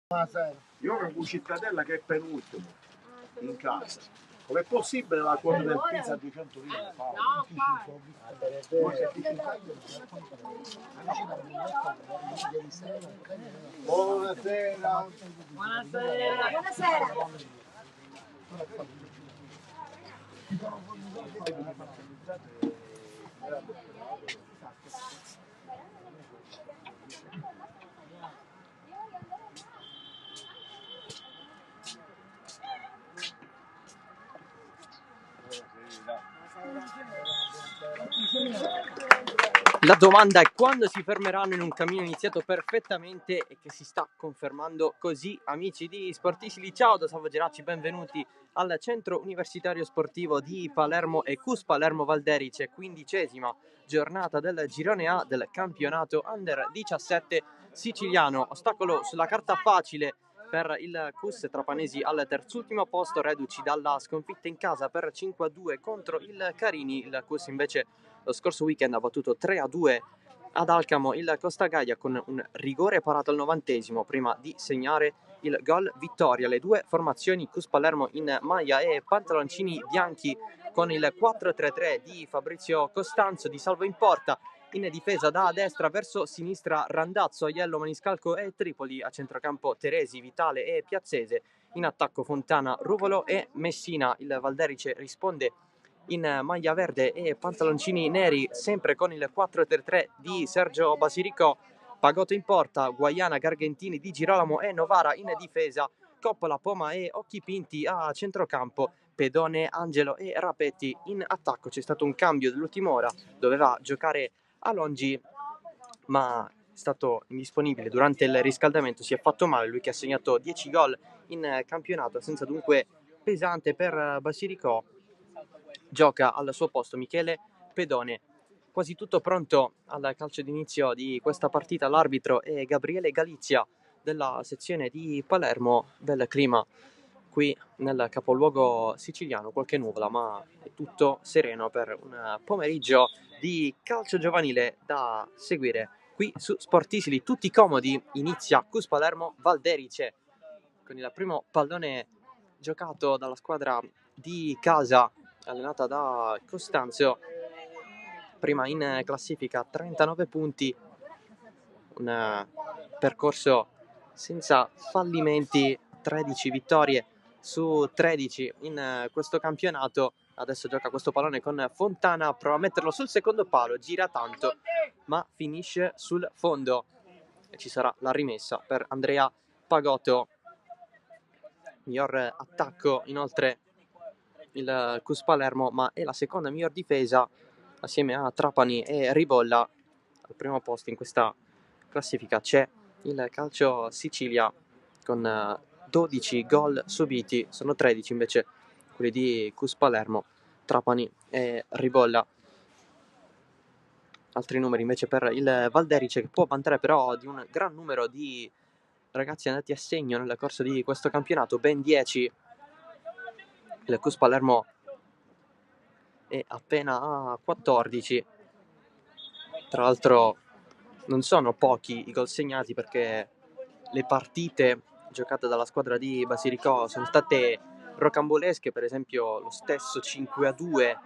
Io ho un cittadella che è penultimo in casa. Com'è possibile la quota del pizza a 200 lire? Buonasera. Buonasera. Buonasera. La domanda è quando si fermeranno in un cammino iniziato perfettamente e che si sta confermando così. Amici di Sportisili, ciao da Salvo Geracci, benvenuti al Centro Universitario Sportivo di Palermo e CUS Palermo Valderice, 15ª giornata del girone A del campionato Under 17 siciliano. Ostacolo sulla carta facile per il CUS Trapanesi al terzultimo posto, reduci dalla sconfitta in casa per 5-2 contro il Carini. Il CUS invece lo scorso weekend ha battuto 3-2 ad Alcamo il Costa Gaia con un rigore parato al 90° prima di segnare il gol vittoria. Le due formazioni CUS Palermo in maglia e pantaloncini bianchi con il 4-3-3 di Fabrizio Costanzo, di salvo in porta. In difesa da destra verso sinistra Randazzo, Aiello, Maniscalco e Tripoli, a centrocampo Teresi, Vitale e Piazzese, in attacco Fontana, Ruvolo e Messina. Il Valderice risponde in maglia verde e pantaloncini neri, sempre con il 4-3-3 di Sergio Basiricò. Pagotto in porta, Guaiana, Gargentini, Di Girolamo e Novara in difesa, Coppola, Poma e Occhi Pinti a centrocampo, Pedone, Angelo e Rapetti in attacco. C'è stato un cambio dell'ultima ora, doveva giocare Alongi ma è stato indisponibile durante il riscaldamento, si è fatto male, lui che ha segnato 10 gol in campionato, senza dunque pesante per Basiricò. Gioca al suo posto Michele Pedone. Quasi tutto pronto al calcio d'inizio di questa partita. L'arbitro è Gabriele Galizia della sezione di Palermo. Bel clima qui nel capoluogo siciliano, qualche nuvola, ma è tutto sereno per un pomeriggio di calcio giovanile da seguire qui su Sportisili. Tutti comodi, inizia CUS Palermo Valderice con il primo pallone giocato dalla squadra di casa allenata da Costanzo, prima in classifica, 39 punti, un percorso senza fallimenti, 13 vittorie su 13 in questo campionato. Adesso gioca questo pallone con Fontana, prova a metterlo sul secondo palo, gira tanto ma finisce sul fondo e ci sarà la rimessa per Andrea Pagotto. Miglior attacco inoltre il CUS Palermo, ma è la seconda miglior difesa assieme a Trapani e Ribolla. Al primo posto in questa classifica c'è il Calcio Sicilia con 12 gol subiti, sono 13 invece quelli di CUS Palermo, Trapani e Ribolla. Altri numeri invece per il Valderice, che può vantare però di un gran numero di ragazzi andati a segno nel corso di questo campionato, ben 10. Il CUS Palermo è appena a 14. Tra l'altro non sono pochi i gol segnati, perché le partite giocate dalla squadra di Basiricò sono state rocambolesche. Per esempio lo stesso 5-2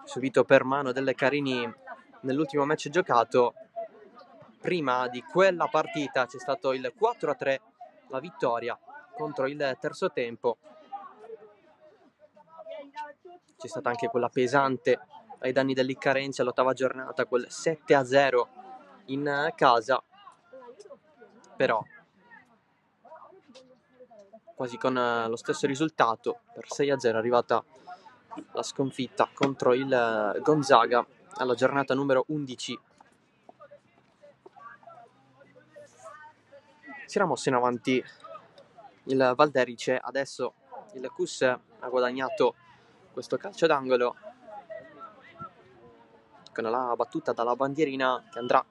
subito per mano delle Carini nell'ultimo match giocato. Prima di quella partita c'è stato il 4-3, la vittoria contro il terzo tempo. C'è stata anche quella pesante ai danni dell'Iccarenzi all'8ª giornata, quel 7-0 in casa, però quasi con lo stesso risultato, per 6-0 è arrivata la sconfitta contro il Gonzaga alla giornata numero 11. Si era mosso in avanti il Valderice, adesso il CUS ha guadagnato questo calcio d'angolo con la battuta dalla bandierina che andrà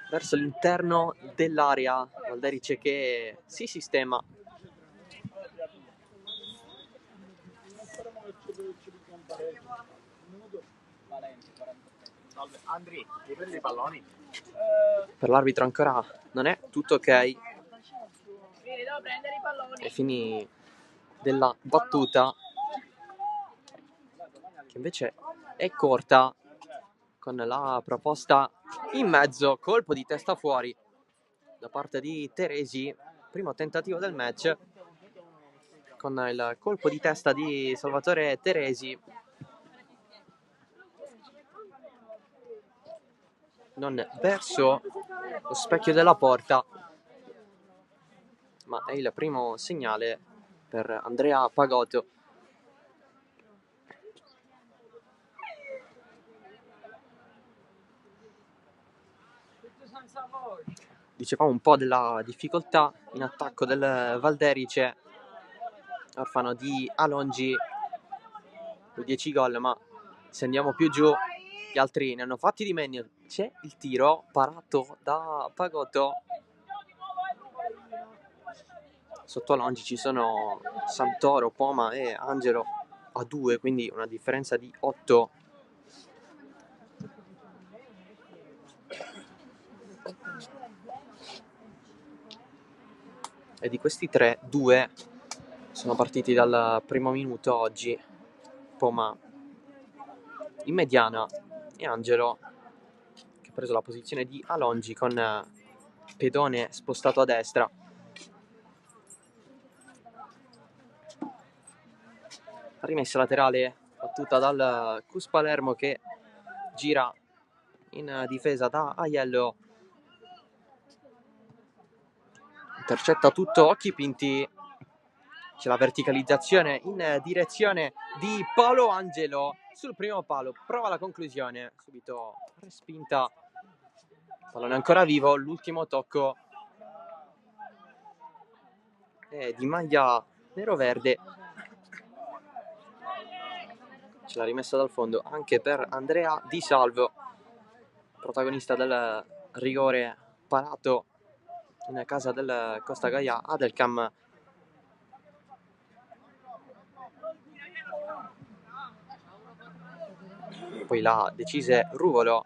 verso l'interno dell'area. Valderice che si sistema. Salve, Andri, mi prendi i palloni? Per l'arbitro ancora non è tutto ok. Devo prendere i palloni. Ai fini della battuta, che invece è corta, con la proposta in mezzo, colpo di testa fuori da parte di Teresi, primo tentativo del match, con il colpo di testa di Salvatore Teresi, non verso lo specchio della porta, ma è il primo segnale per Andrea Pagotto. Dicevamo un po' della difficoltà in attacco del Valderice, orfano di Alongi, 10 gol, ma se andiamo più giù gli altri ne hanno fatti di meno. C'è il tiro parato da Pagotto. Sotto Alongi ci sono Santoro, Poma e Angelo a 2, quindi una differenza di 8. E di questi 3, 2 sono partiti dal primo minuto oggi. Poma in mediana e Angelo che ha preso la posizione di Alongi con Pedone spostato a destra. Rimessa laterale battuta dal Cus Palermo che gira in difesa da Aiello, intercetta tutto, occhi pinti. C'è la verticalizzazione in direzione di Paolo Angelo sul primo palo, prova la conclusione, subito respinta, pallone ancora vivo, l'ultimo tocco è di maglia nero-verde. C'è la rimessa dal fondo anche per Andrea Di Salvo, protagonista del rigore parato in casa del Costa Gaia Adelcam. Poi la decise Ruvolo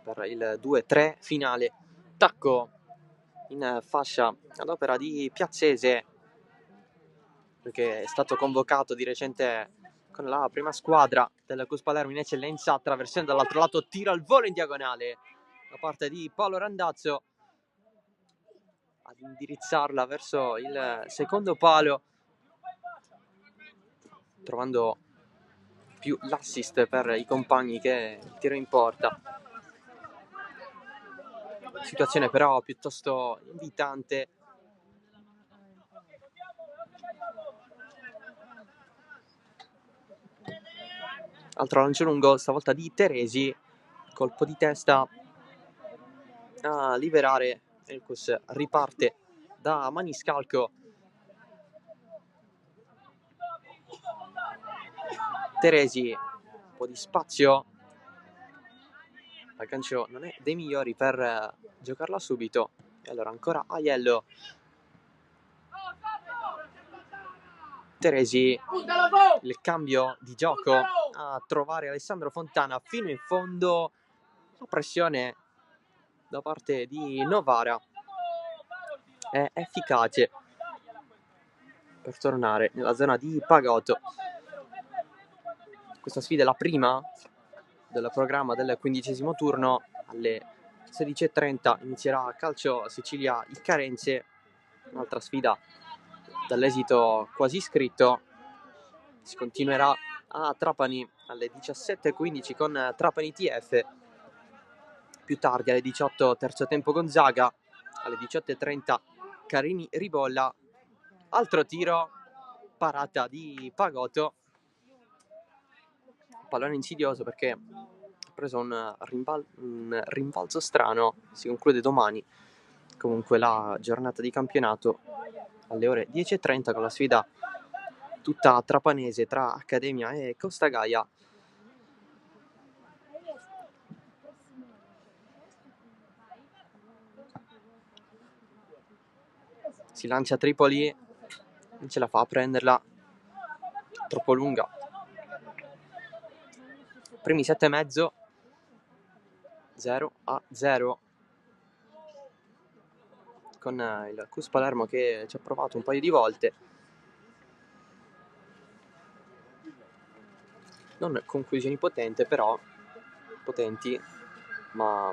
per il 2-3 finale. Tacco in fascia ad opera di Piazzese, perché è stato convocato di recente con la prima squadra del Cus Palermo in eccellenza, attraversando dall'altro lato, tiro al volo in diagonale da parte di Paolo Randazzo ad indirizzarla verso il secondo palo, trovando più l'assist per i compagni che il tiro in porta. Situazione però piuttosto invitante. Altro lancio lungo, stavolta di Teresi, colpo di testa a liberare. Il Cus riparte da Maniscalco. Teresi, un po' di spazio, l'aggancio non è dei migliori per giocarla subito, e allora ancora Aiello. Teresi, il cambio di gioco a trovare Alessandro Fontana fino in fondo, la pressione da parte di Novara è efficace per tornare nella zona di Pagotto. Questa sfida è la prima del programma del 15° turno. Alle 16:30 inizierà Calcio Sicilia il Carenze, un'altra sfida dall'esito quasi scritto. Si continuerà a Trapani alle 17:15 con Trapani TF. Più tardi alle 18 terzo tempo Gonzaga, alle 18:30 Carini Ribolla. Altro tiro, parata di Pagotto, pallone insidioso perché ha preso un rimbalzo strano. Si conclude domani comunque la giornata di campionato alle ore 10:30 con la sfida tutta trapanese tra Accademia e Costa Gaia. Si lancia Tripoli, non ce la fa a prenderla, troppo lunga. Primi 7,5, 0-0 con il Cus Palermo che ci ha provato un paio di volte, non conclusioni potenti, ma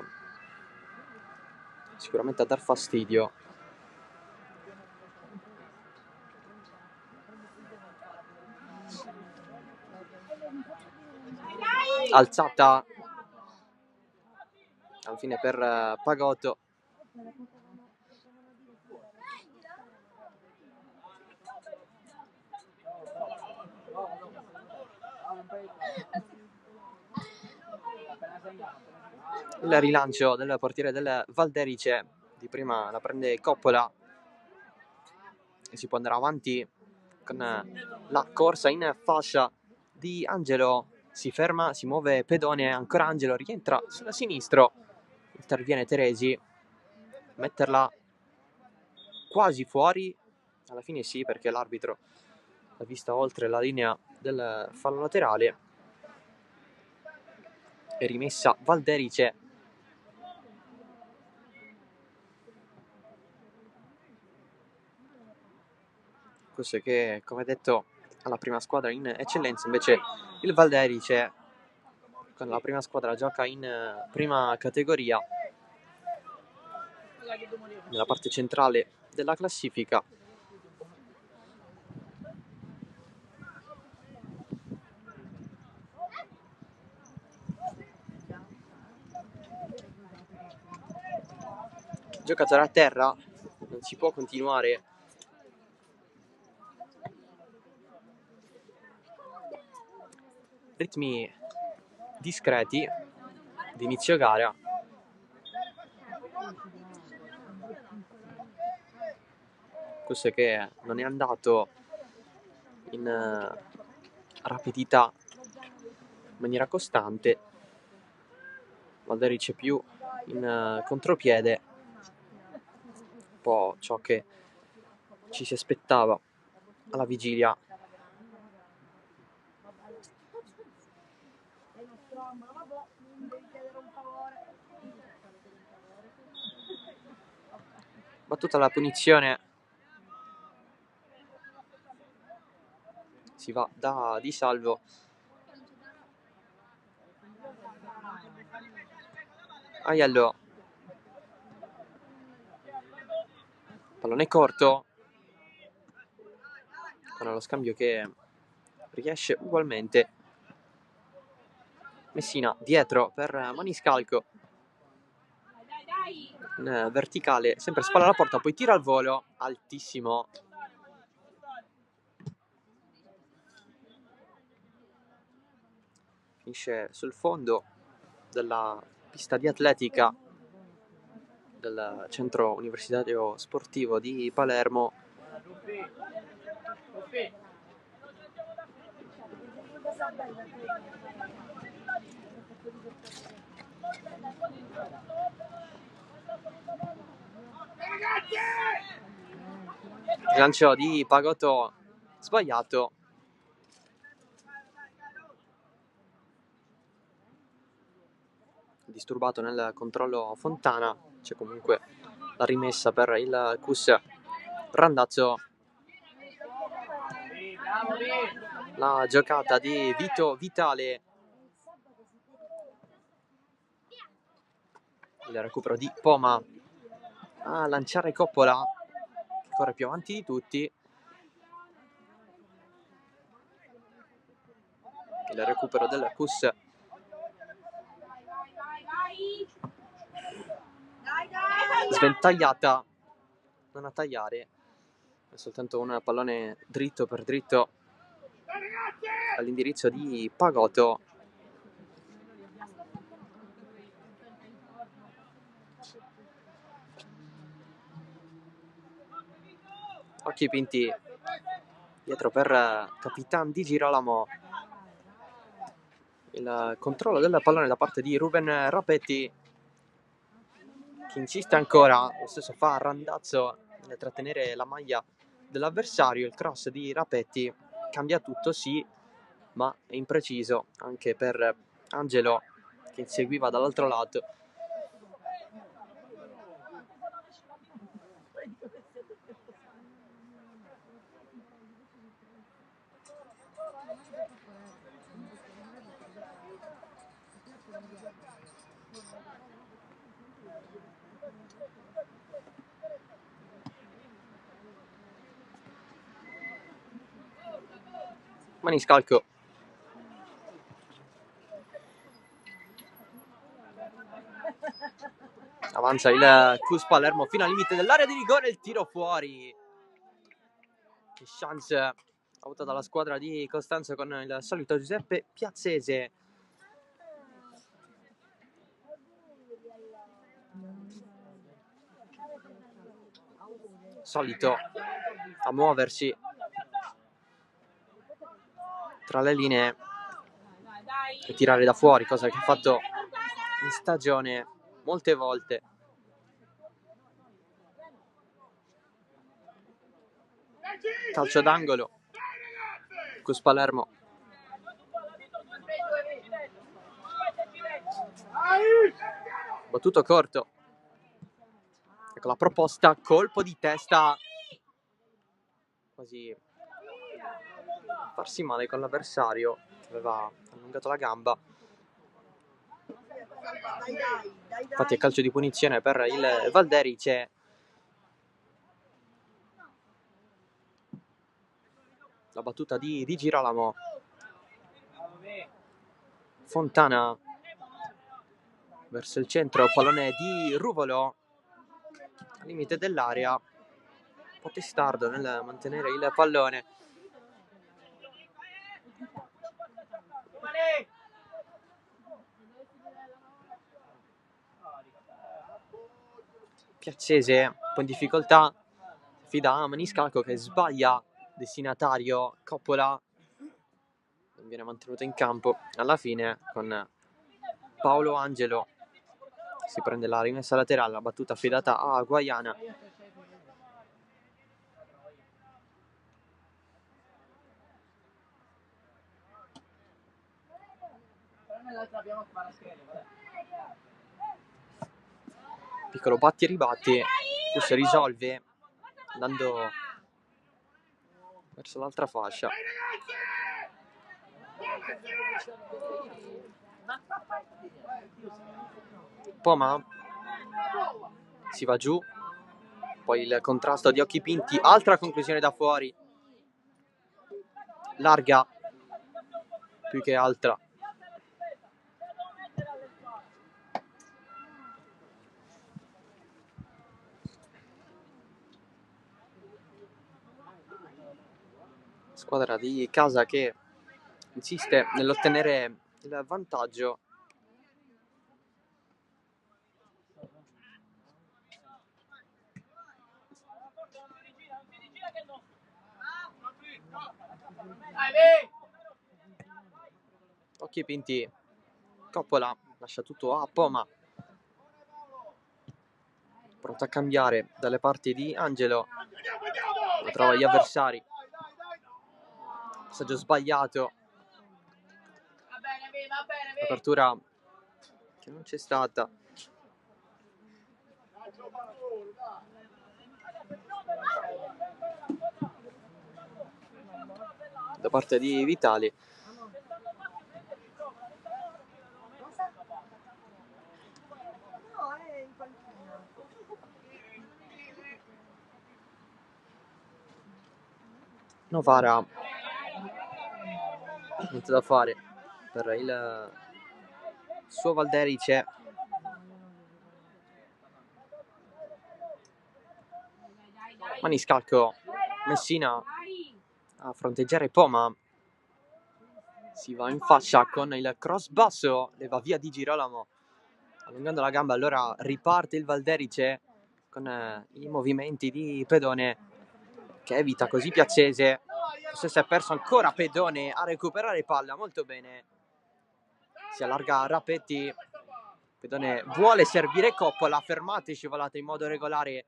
sicuramente a dar fastidio. Alzata alla fine per Pagotto. Il rilancio del portiere del Valderice, di prima la prende Coppola e si può andare avanti con la corsa in fascia di Angelo. Si ferma, si muove Pedone, ancora Angelo, rientra sulla sinistro, interviene Teresi, metterla quasi fuori, alla fine sì, perché l'arbitro l'ha vista oltre la linea del fallo laterale, e rimessa Valderice. Questo è che, come detto, alla prima squadra in eccellenza, invece il Valderice con la prima squadra gioca in prima categoria, nella parte centrale della classifica. Giocatore a terra, non si può continuare. Ritmi discreti di inizio gara. Questo è che non è andato in rapidità in maniera costante. Valderice più in contropiede, un po' ciò che ci si aspettava alla vigilia. Battuta la punizione, si va da Di Salvo. Aiello, pallone corto, con lo scambio che riesce ugualmente. Messina dietro per Maniscalco, in verticale, sempre spalla alla porta, poi tira al volo, altissimo. Finisce sul fondo della pista di atletica del centro universitario sportivo di Palermo. Il lancio di Pagotto sbagliato. Disturbato nel controllo Fontana, c'è comunque la rimessa per il Cus Randazzo. La giocata di Vito Vitale, il recupero di Poma a lanciare Coppola, che corre più avanti di tutti. Il recupero del Cus. Sventagliata, non a tagliare, è soltanto un pallone dritto per dritto all'indirizzo di Pagotto. Occhi pinti dietro per Capitan Di Girolamo. Il controllo del pallone da parte di Ruben Rapetti, che insiste ancora, lo stesso fa Randazzo nel trattenere la maglia dell'avversario. Il cross di Rapetti cambia tutto, sì, ma è impreciso anche per Angelo, che inseguiva dall'altro lato. Maniscalco. Avanza il Cus Palermo fino al limite dell'area di rigore, il tiro fuori. Che chance avuta dalla squadra di Costanzo con il solito Giuseppe Piazzese. Solito a muoversi tra le linee e tirare da fuori, cosa che ha fatto in stagione molte volte. Calcio d'angolo, Cus Palermo. Battuto corto. Ecco la proposta, colpo di testa, quasi farsi male con l'avversario che aveva allungato la gamba. Infatti è calcio di punizione per il Valderice. La battuta di Girolamo. Fontana verso il centro, pallone di Ruvolo al limite dell'area, un po' testardo nel mantenere il pallone. Piazzese un po' in difficoltà, fida a Maniscalco che sbaglia, destinatario Coppola, non viene mantenuto in campo alla fine con Paolo Angelo. Si prende la rimessa laterale, la battuta affidata a Guaiana. Piccolo batti e ribatti, questo risolve andando verso l'altra fascia. Poma si va giù, poi il contrasto di occhi pinti, altra conclusione da fuori, larga più che altra. Squadra di casa che insiste nell'ottenere il vantaggio. Occhi pinti, Coppola lascia tutto a Poma, pronto a cambiare dalle parti di Angelo, ma trova gli avversari. Passaggio sbagliato, apertura che non c'è stata. Da parte di Vitali. Novara, niente da fare per il suo Valderice. Maniscalco, Messina a fronteggiare Poma, si va in fascia con il cross basso, le va via di Girolamo allungando la gamba, allora riparte il Valderice con i movimenti di Pedone che evita così Piazzese. Se si è perso ancora Pedone a recuperare palla, molto bene, si allarga Rapetti, Pedone vuole servire Coppola, fermata e scivolata in modo regolare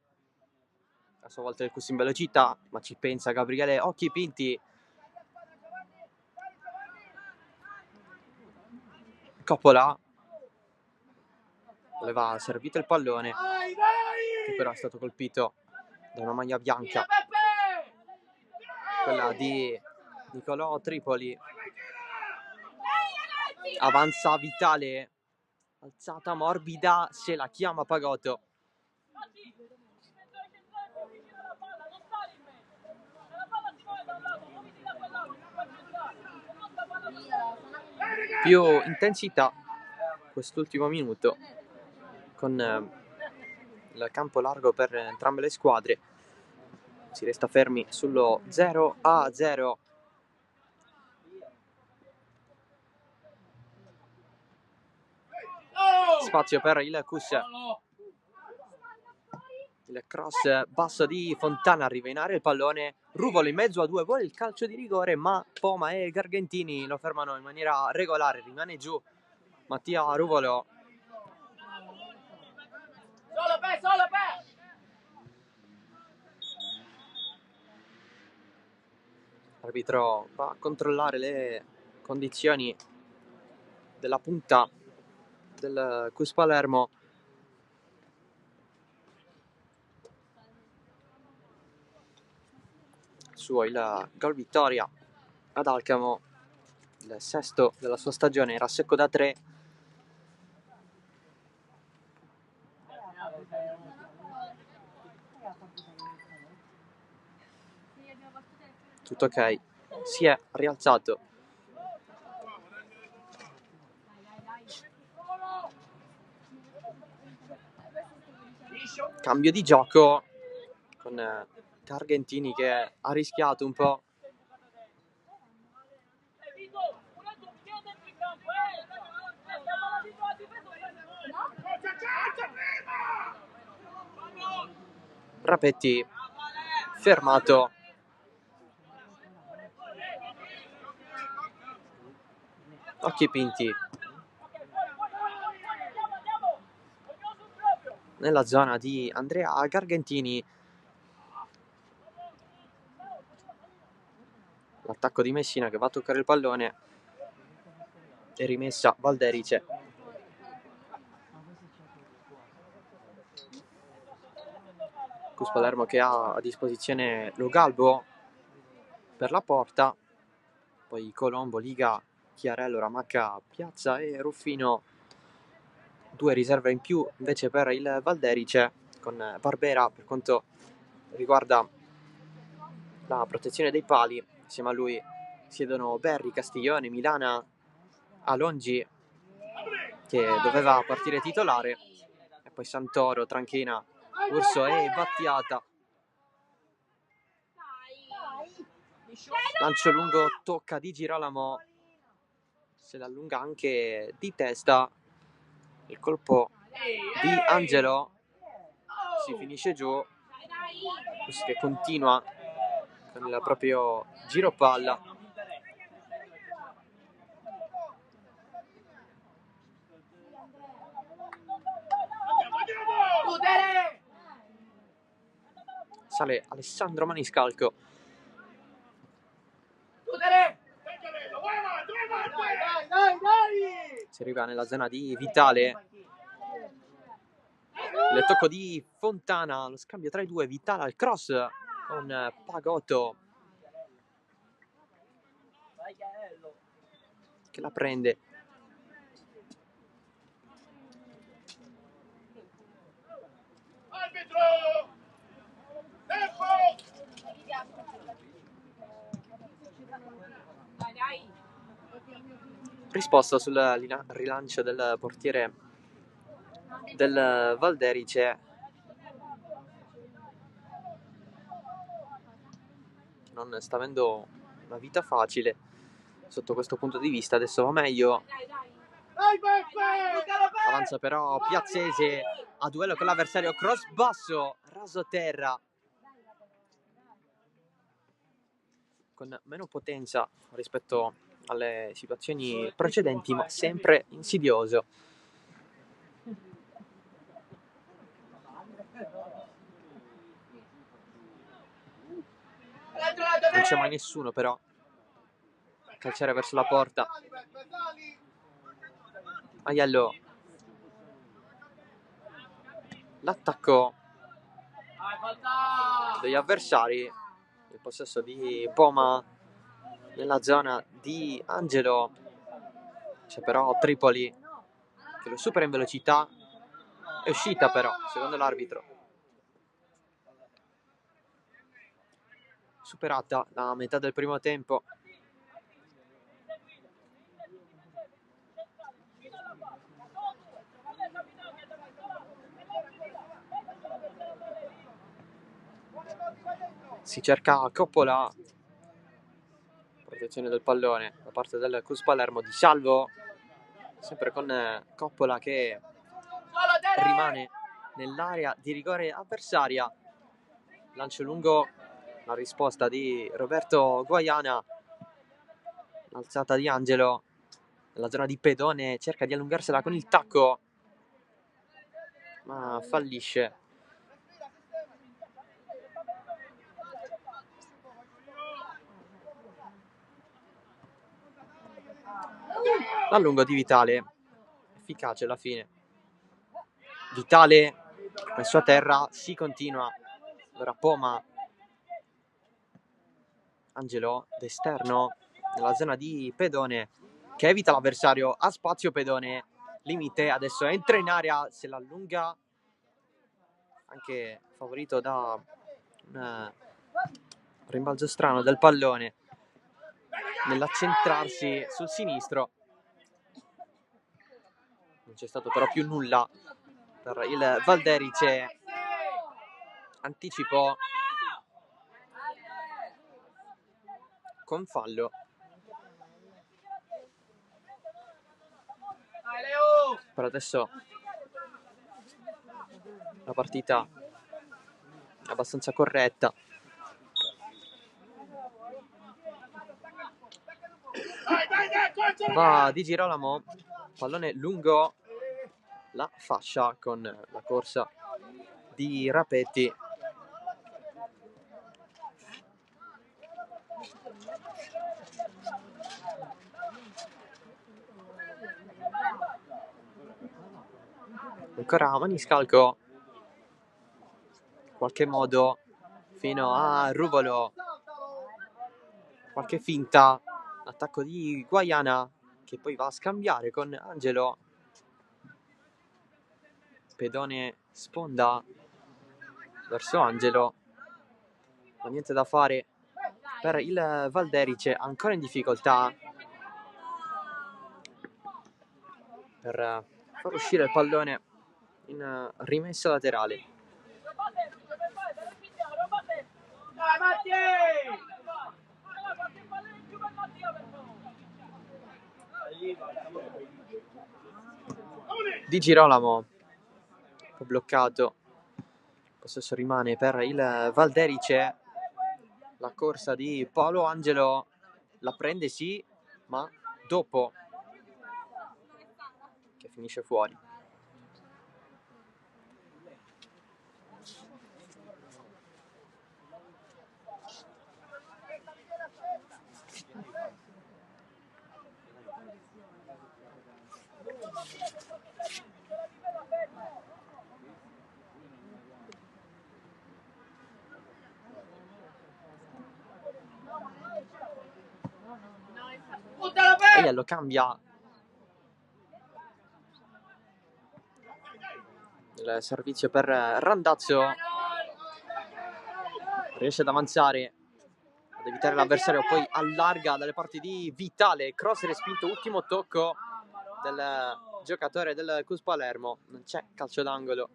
a sua volta il Cus in velocità, ma ci pensa Gabriele Occhi Pinti. Coppola voleva servito il pallone, che però è stato colpito da una maglia bianca, quella di Nicolò Tripoli. Avanza Vitale, alzata morbida, se la chiama Pagotto. più intensità quest'ultimo minuto, con il campo largo per entrambe le squadre. Si resta fermi sullo 0-0. Spazio per il Cus. Il cross basso di Fontana, arriva in area il pallone, Ruvolo in mezzo a due, vuole il calcio di rigore, ma Poma e Gargantini lo fermano in maniera regolare, rimane giù Mattia Ruvolo. Solo per! L'arbitro va a controllare le condizioni della punta del Cus Palermo. Suo il gol vittoria ad Alcamo, il sesto della sua stagione, era secco da 3. Tutto ok, si è rialzato. Cambio di gioco con Gargantini che ha rischiato un po'. Rapetti fermato. Occhi pinti nella zona di Andrea Gargantini. L'attacco di Messina che va a toccare il pallone e rimessa Valderice. Cus Palermo che ha a disposizione Lo Galbo per la porta, poi Colombo, Liga, Chiarello, Ramacca, Piazza e Ruffino. 2 riserve in più invece per il Valderice, con Barbera per quanto riguarda la protezione dei pali. Insieme a lui siedono Berri, Castiglione, Milana, Alongi che doveva partire titolare, e poi Santoro, Tranchina, Urso e Battiata. Lancio lungo, tocca di Girolamo, se l'allunga anche di testa. Il colpo di Angelo, si finisce giù. Così che continua con il proprio giro palla. Sale Alessandro Maniscalco. Si arriva nella zona di Vitale. Il tocco di Fontana, lo scambio tra i due, Vitale al cross con Pagotto che la prende. Risposta sul rilancio del portiere del Valderice, non sta avendo una vita facile sotto questo punto di vista. Adesso va meglio, avanza però Piazzese a duello con l'avversario, cross basso, raso terra, con meno potenza rispetto alle situazioni precedenti, ma sempre insidioso. Non c'è mai nessuno però. Calciare verso la porta. Aiello. L'attacco degli avversari. Il possesso di Poma nella zona di Angelo. C'è però Tripoli che lo supera in velocità. È uscita però, secondo l'arbitro. Superata la metà del primo tempo. Si cerca Coppola, protezione del pallone da parte del CUS Palermo, Di Salvo, sempre con Coppola che rimane nell'area di rigore avversaria. Lancio lungo, la risposta di Roberto Guaiana, l'alzata di Angelo nella zona di Pedone, cerca di allungarsela con il tacco ma fallisce. L'allungo di Vitale, efficace alla fine. Vitale messo a terra, si continua. Ora Poma, Angelo d'esterno nella zona di Pedone che evita l'avversario, ha spazio Pedone, limite, adesso entra in area, se l'allunga, anche favorito da un rimbalzo strano del pallone nell'accentrarsi sul sinistro. Non c'è stato però più nulla per il Valderice, anticipo con fallo. Per adesso la partita è abbastanza corretta. Va Di Girolamo, pallone lungo la fascia con la corsa di Rapetti. Ancora Maniscalco, in qualche modo fino a Ruvolo, qualche finta, attacco di Guaiana che poi va a scambiare con Angelo. Pedone sponda verso Angelo, ma niente da fare per il Valderice, ancora in difficoltà per far uscire il pallone in rimessa laterale. Di Girolamo, un po' bloccato, il possesso rimane per il Valderice. La corsa di Paolo Angelo, la prende sì, ma dopo che finisce fuori. Aiello cambia il servizio per Randazzo, riesce ad avanzare, ad evitare l'avversario, poi allarga dalle parti di Vitale, cross respinto, ultimo tocco del giocatore del CUS Palermo, non c'è calcio d'angolo.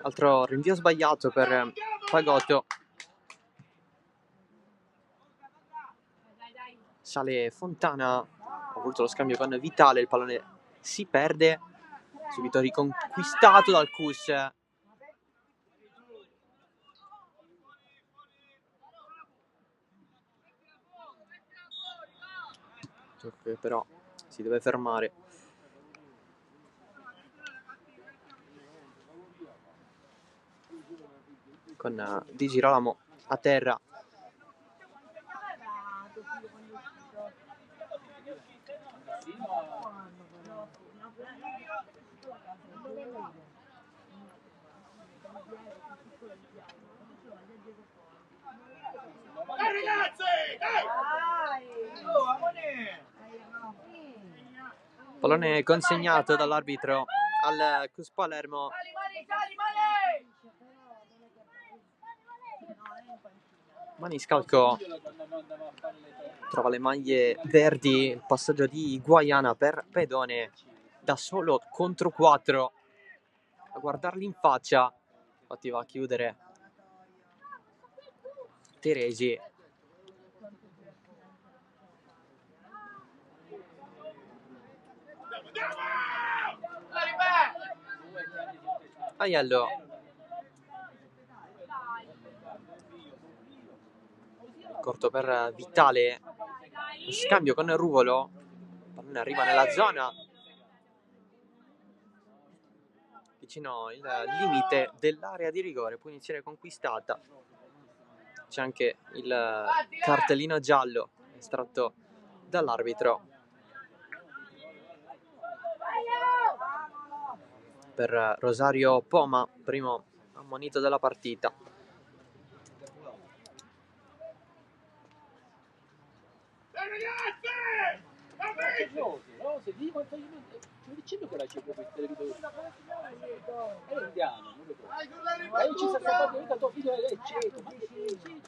Altro rinvio sbagliato per Fagotto. Sale Fontana, ha voluto lo scambio con Vitale, il pallone si perde, subito riconquistato dal CUS. Gioco che però si deve fermare. Con Di Girolamo a terra. Dai ragazzi, dai! Pallone consegnato dall'arbitro al CUS Palermo. Sali, mani! Maniscalco trova le maglie verdi, il passaggio di Guaiana per Pedone da solo contro 4 a guardarli in faccia, infatti va a chiudere Teresi. Aiello corto per Vitale, scambio con Ruvolo, pallone arriva nella zona vicino il limite dell'area di rigore, punizione conquistata. C'è anche il cartellino giallo estratto dall'arbitro per Rosario Poma, primo ammonito della partita.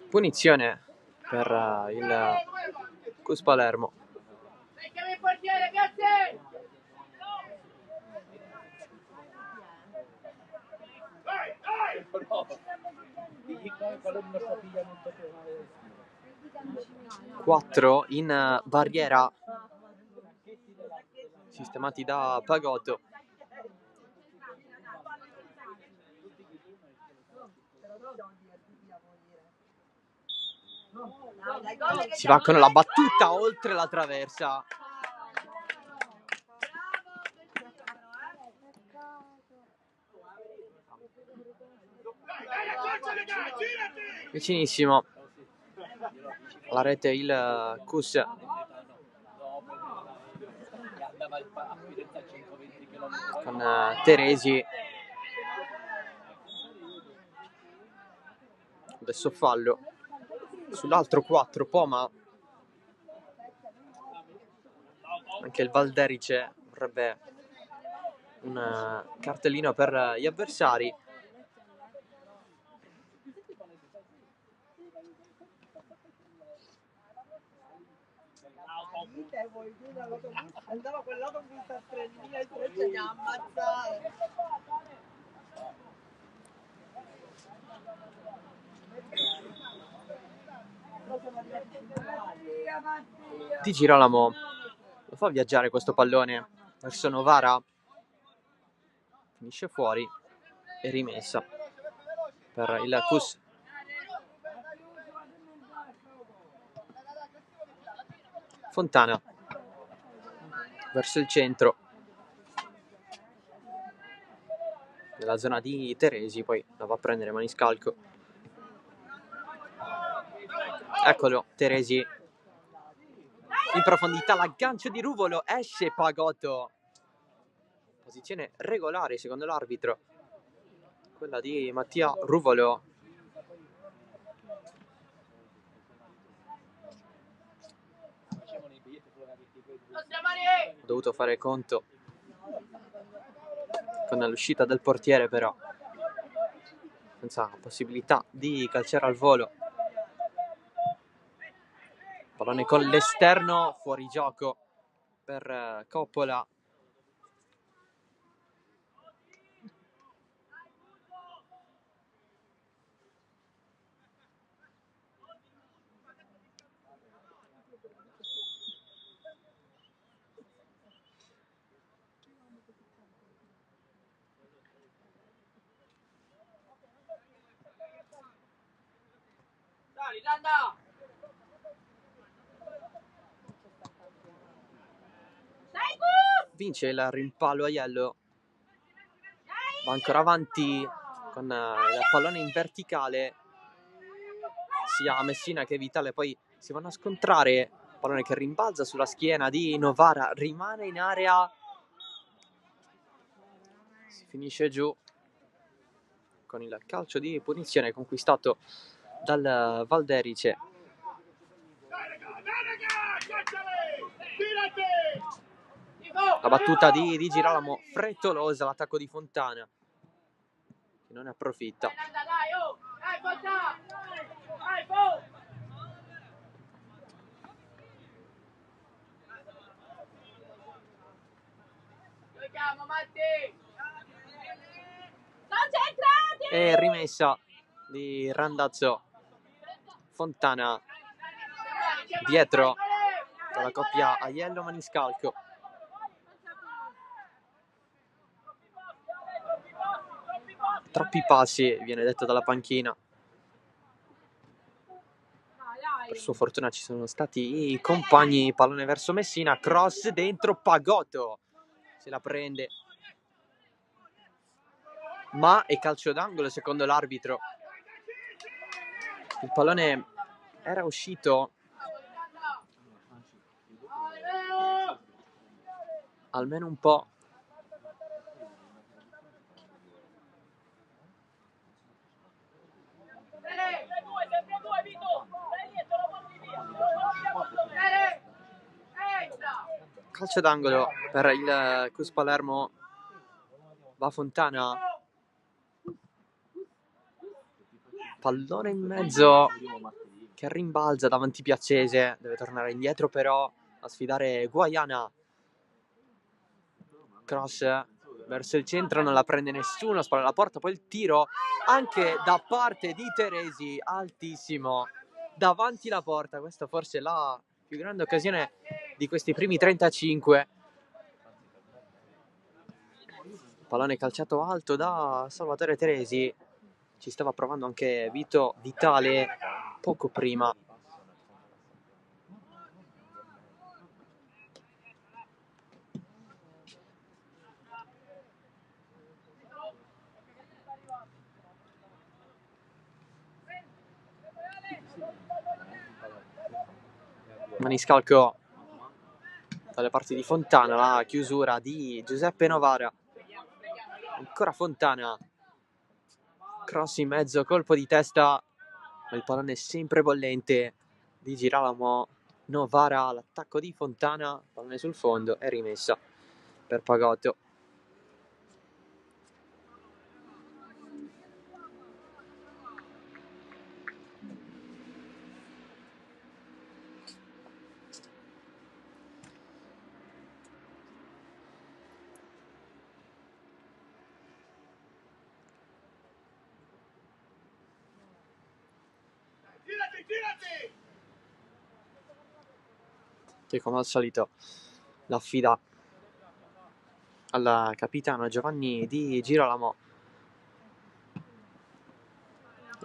Punizione per il CUS Palermo. Chiami il portiere, grazie! Dai! 4 in barriera, sistemati da Pagotto. Si va con la battuta oltre la traversa. Vicinissimo alla rete il CUS. Con Teresi. Adesso fallo sull'altro 4 Poma. Anche il Valderice vorrebbe un cartellino per gli avversari. Andava quell'autobus a 3.000 mi ha ammazzato. Di Girolamo lo fa viaggiare questo pallone verso Novara, finisce fuori e rimessa per il CUS. Fontana verso il centro nella zona di Teresi, poi la va a prendere Maniscalco. Eccolo Teresi in profondità, l'aggancio di Ruvolo, esce Pagotto, posizione regolare secondo l'arbitro, quella di Mattia Ruvolo. Ho dovuto fare conto con l'uscita del portiere, però senza possibilità di calciare al volo. Pallone con l'esterno, fuori gioco per Coppola. Vince il rimpallo Aiello, va ancora avanti con il pallone in verticale, sia Messina che Vitale poi si vanno a scontrare. Pallone che rimbalza sulla schiena di Novara, rimane in area Si finisce giù con il calcio di punizione conquistato dal Valderice. La battuta di Girolamo, frettolosa, l'attacco di Fontana che non ne approfitta. E rimessa di Randazzo. Fontana dietro dalla coppia Aiello-Maniscalco. Troppi passi, viene detto dalla panchina. Per sua fortuna ci sono stati i compagni. Pallone verso Messina, cross dentro, Pagotto se la prende, ma è calcio d'angolo secondo l'arbitro. Il pallone era uscito almeno un po'. Calcio d'angolo per il Cus Palermo. Va Fontana, pallone in mezzo che rimbalza davanti Piaccese, deve tornare indietro però a sfidare Guaiana. Cross verso il centro, non la prende nessuno, spalla la porta, poi il tiro anche da parte di Teresi, altissimo, davanti la porta. Questa forse è la più grande occasione di questi primi 35. Pallone calciato alto da Salvatore Teresi. Ci stava provando anche Vito Vitale poco prima. Maniscalco dalle parti di Fontana, la chiusura di Giuseppe Novara. Ancora Fontana, cross in mezzo, colpo di testa, ma il pallone è sempre bollente di Girolamo. Novara, l'attacco di Fontana, pallone sul fondo e rimessa per Pagotto. Che come al solito l'affida al capitano Giovanni di Girolamo.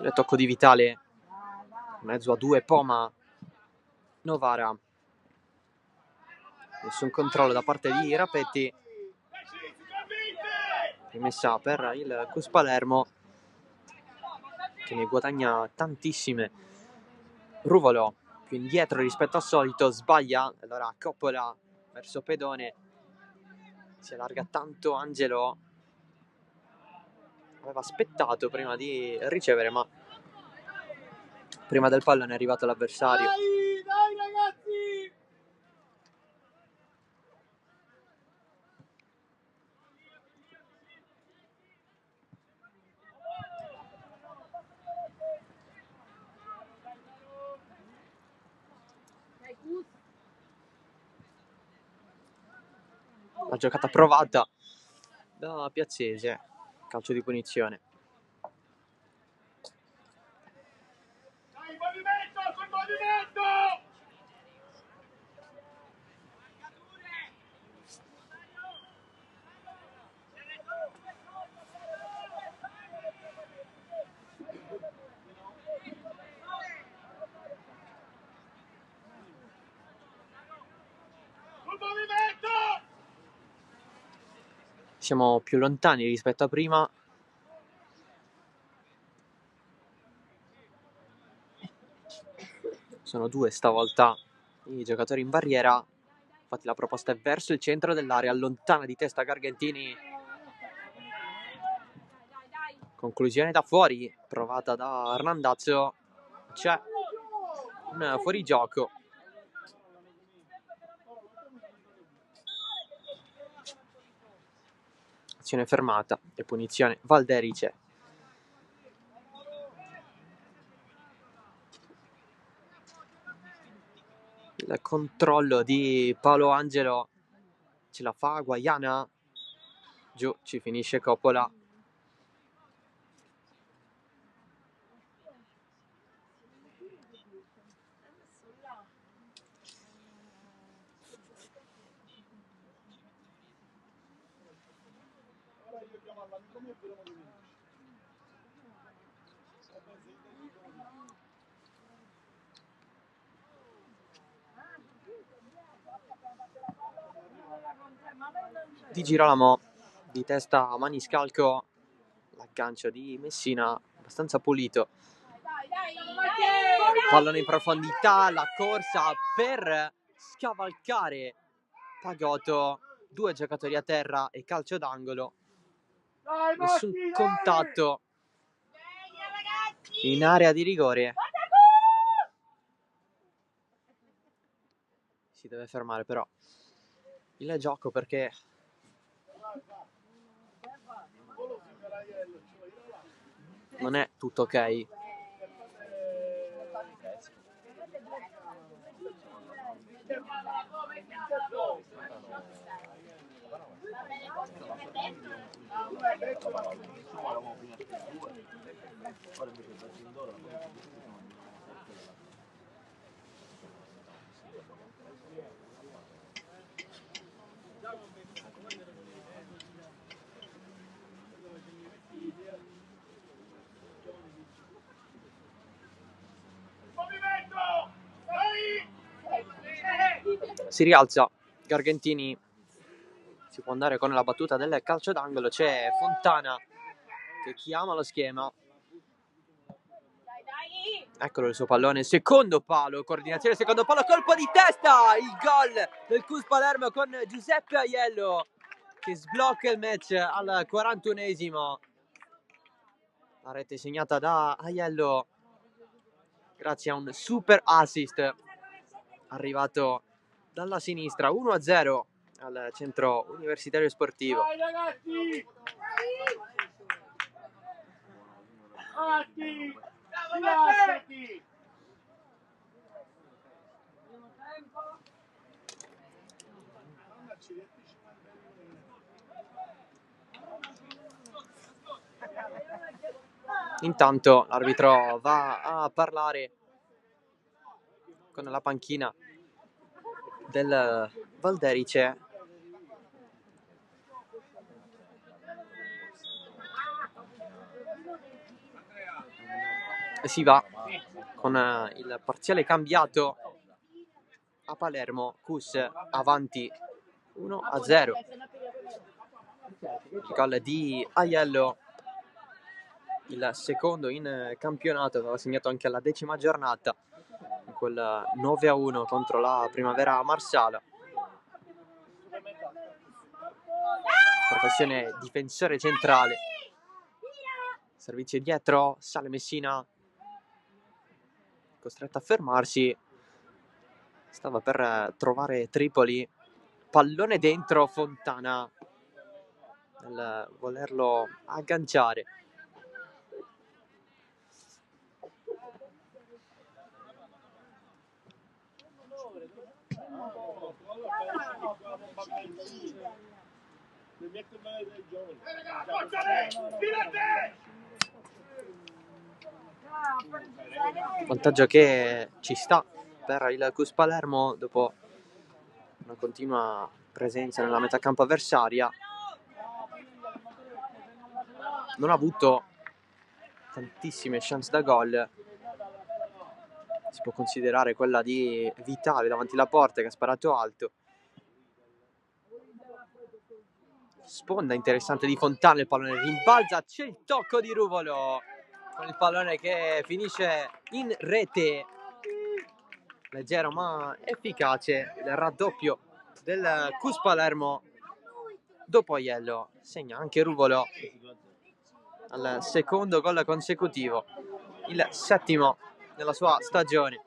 Il tocco di Vitale in mezzo a due, Poma, Novara, nessun controllo da parte di Rapetti. Rimessa per il Cus Palermo che ne guadagna tantissime. Ruvolo più indietro rispetto al solito, sbaglia, allora Coppola verso Pedone, si allarga tanto Angelo, aveva aspettato prima di ricevere, ma prima del pallone è arrivato l'avversario. Dai ragazzi! La giocata provata da Piaccese, calcio di punizione. Dai, movimento, sul movimento! Sul movimento! Siamo più lontani rispetto a prima. Sono due stavolta i giocatori in barriera. Infatti la proposta è verso il centro dell'area, allontana di testa Gargantini. Conclusione da fuori, provata da Hernandazzo. C'è un fuorigioco. Azione fermata e punizione Valderice. Il controllo di Paolo Angelo ce la fa Guaiana. Giù ci finisce Coppola. Di Girolamo di testa a maniscalco, l'aggancio di Messina abbastanza pulito. Pallone in profondità, la corsa per scavalcare Pagotto, 2 giocatori a terra e calcio d'angolo. Nessun contatto in area di rigore. Si deve fermare però il gioco perché non è tutto ok. Si rialza Gargantini, si può andare con la battuta del calcio d'angolo. C'è Fontana che chiama lo schema. Eccolo il suo pallone, secondo palo, coordinazione, secondo palo, colpo di testa, il gol del CUS Palermo con Giuseppe Aiello che sblocca il match al 41esimo. La rete segnata da Aiello grazie a un super assist arrivato dalla sinistra. 1-0 al centro universitario sportivo. Dai ragazzi! Avanti! Rilassati! Intanto l'arbitro va a parlare con la panchina del Valderice. E si va con il parziale cambiato a Palermo. CUS avanti 1-0. Il gol di Aiello, il secondo in campionato, aveva segnato anche alla 10ª giornata in quel 9-1 contro la Primavera Marsala. Professione difensore centrale. Servizio dietro, sale Messina, costretto a fermarsi. Stava per trovare Tripoli. Pallone dentro, Fontana nel volerlo agganciare. Vantaggio che ci sta per il CUS Palermo dopo una continua presenza nella metacampo avversaria. Non ha avuto tantissime chance da gol. Si può considerare quella di Vitale davanti alla porta che ha sparato alto. Sponda interessante di Fontana, il pallone rimbalza, c'è il tocco di Ruvolo con il pallone che finisce in rete. Leggero ma efficace il raddoppio del CUS Palermo. Dopo Aiello segna anche Ruvolo. al secondo gol consecutivo, il 7° nella sua stagione.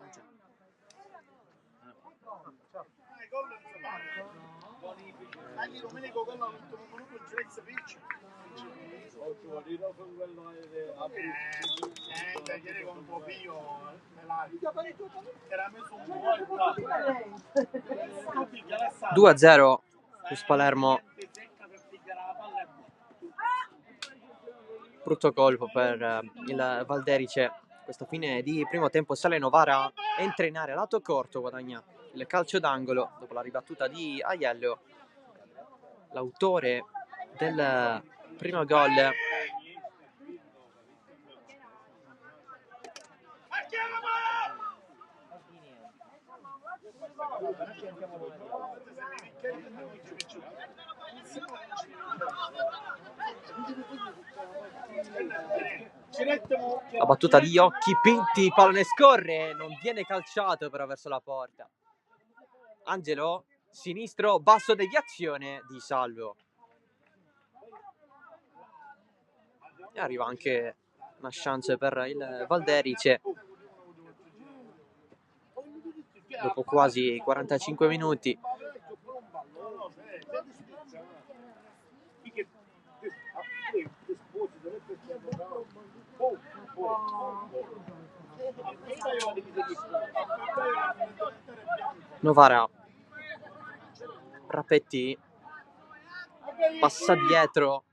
Era 2-0 su Palermo. Brutto colpo per il Valderice. Questa fine di primo tempo sale Novara, entra in area lato corto, guadagna il calcio d'angolo dopo la ribattuta di Aiello, l'autore del primo gol. La battuta di Occhi Pinti, pallone scorre, non viene calciato però verso la porta. Angelo, sinistro, basso, deviazione di Salvo. E arriva anche una chance per il Valderice. Dopo quasi 45 minuti. Novara, Rapetti, passa dietro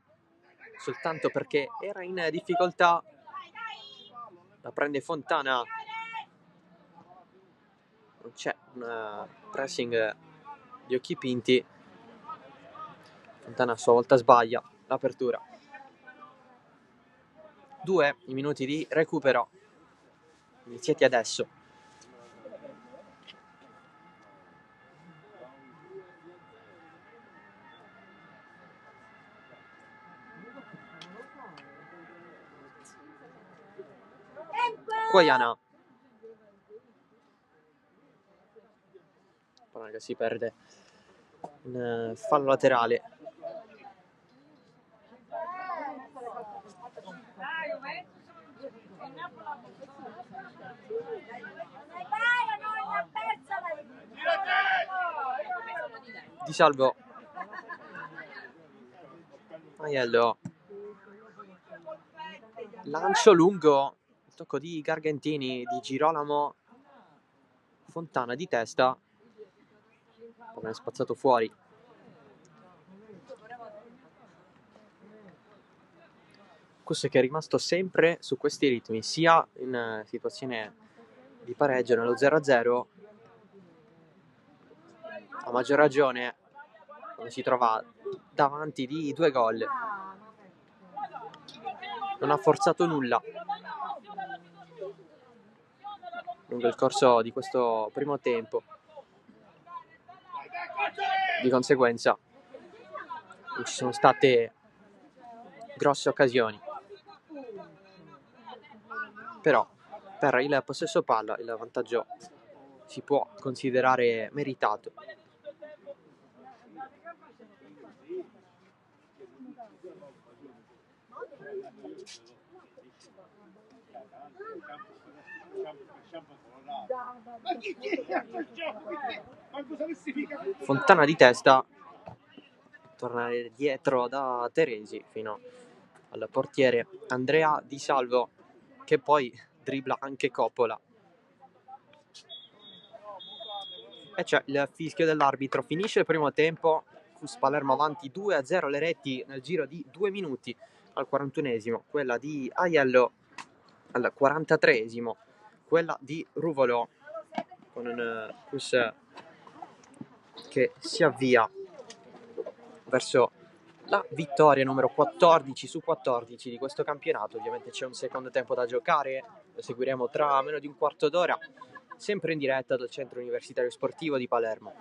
soltanto perché era in difficoltà, la prende Fontana, non c'è un pressing di Occhi Pinti, Fontana a sua volta sbaglia l'apertura. 2 i minuti di recupero iniziati adesso. Guaiana, palla che si perde in fallo laterale. Di Salvo, Aiello, lancio lungo, il tocco di Gargantini, di Girolamo, Fontana di testa, poi è spazzato fuori. Questo che è rimasto sempre su questi ritmi, sia in situazione di pareggio nello 0-0, a maggior ragione quando si trova davanti di 2 gol. Non ha forzato nulla lungo il corso di questo primo tempo. Di conseguenza non ci sono state grosse occasioni. Però per il possesso palla il vantaggio si può considerare meritato. Fontana di testa, tornare dietro da Teresi fino al portiere Andrea Di Salvo, che poi dribbla anche Coppola. E c'è il fischio dell'arbitro. Finisce il primo tempo, FUS Palermo avanti 2-0 le reti nel giro di 2 minuti. Al 41esimo quella di Aiello, al 43esimo quella di Ruvolo, con un FUS che si avvia verso la vittoria numero 14 su 14 di questo campionato. Ovviamente c'è un secondo tempo da giocare, lo seguiremo tra meno di un quarto d'ora, sempre in diretta dal Centro Universitario Sportivo di Palermo.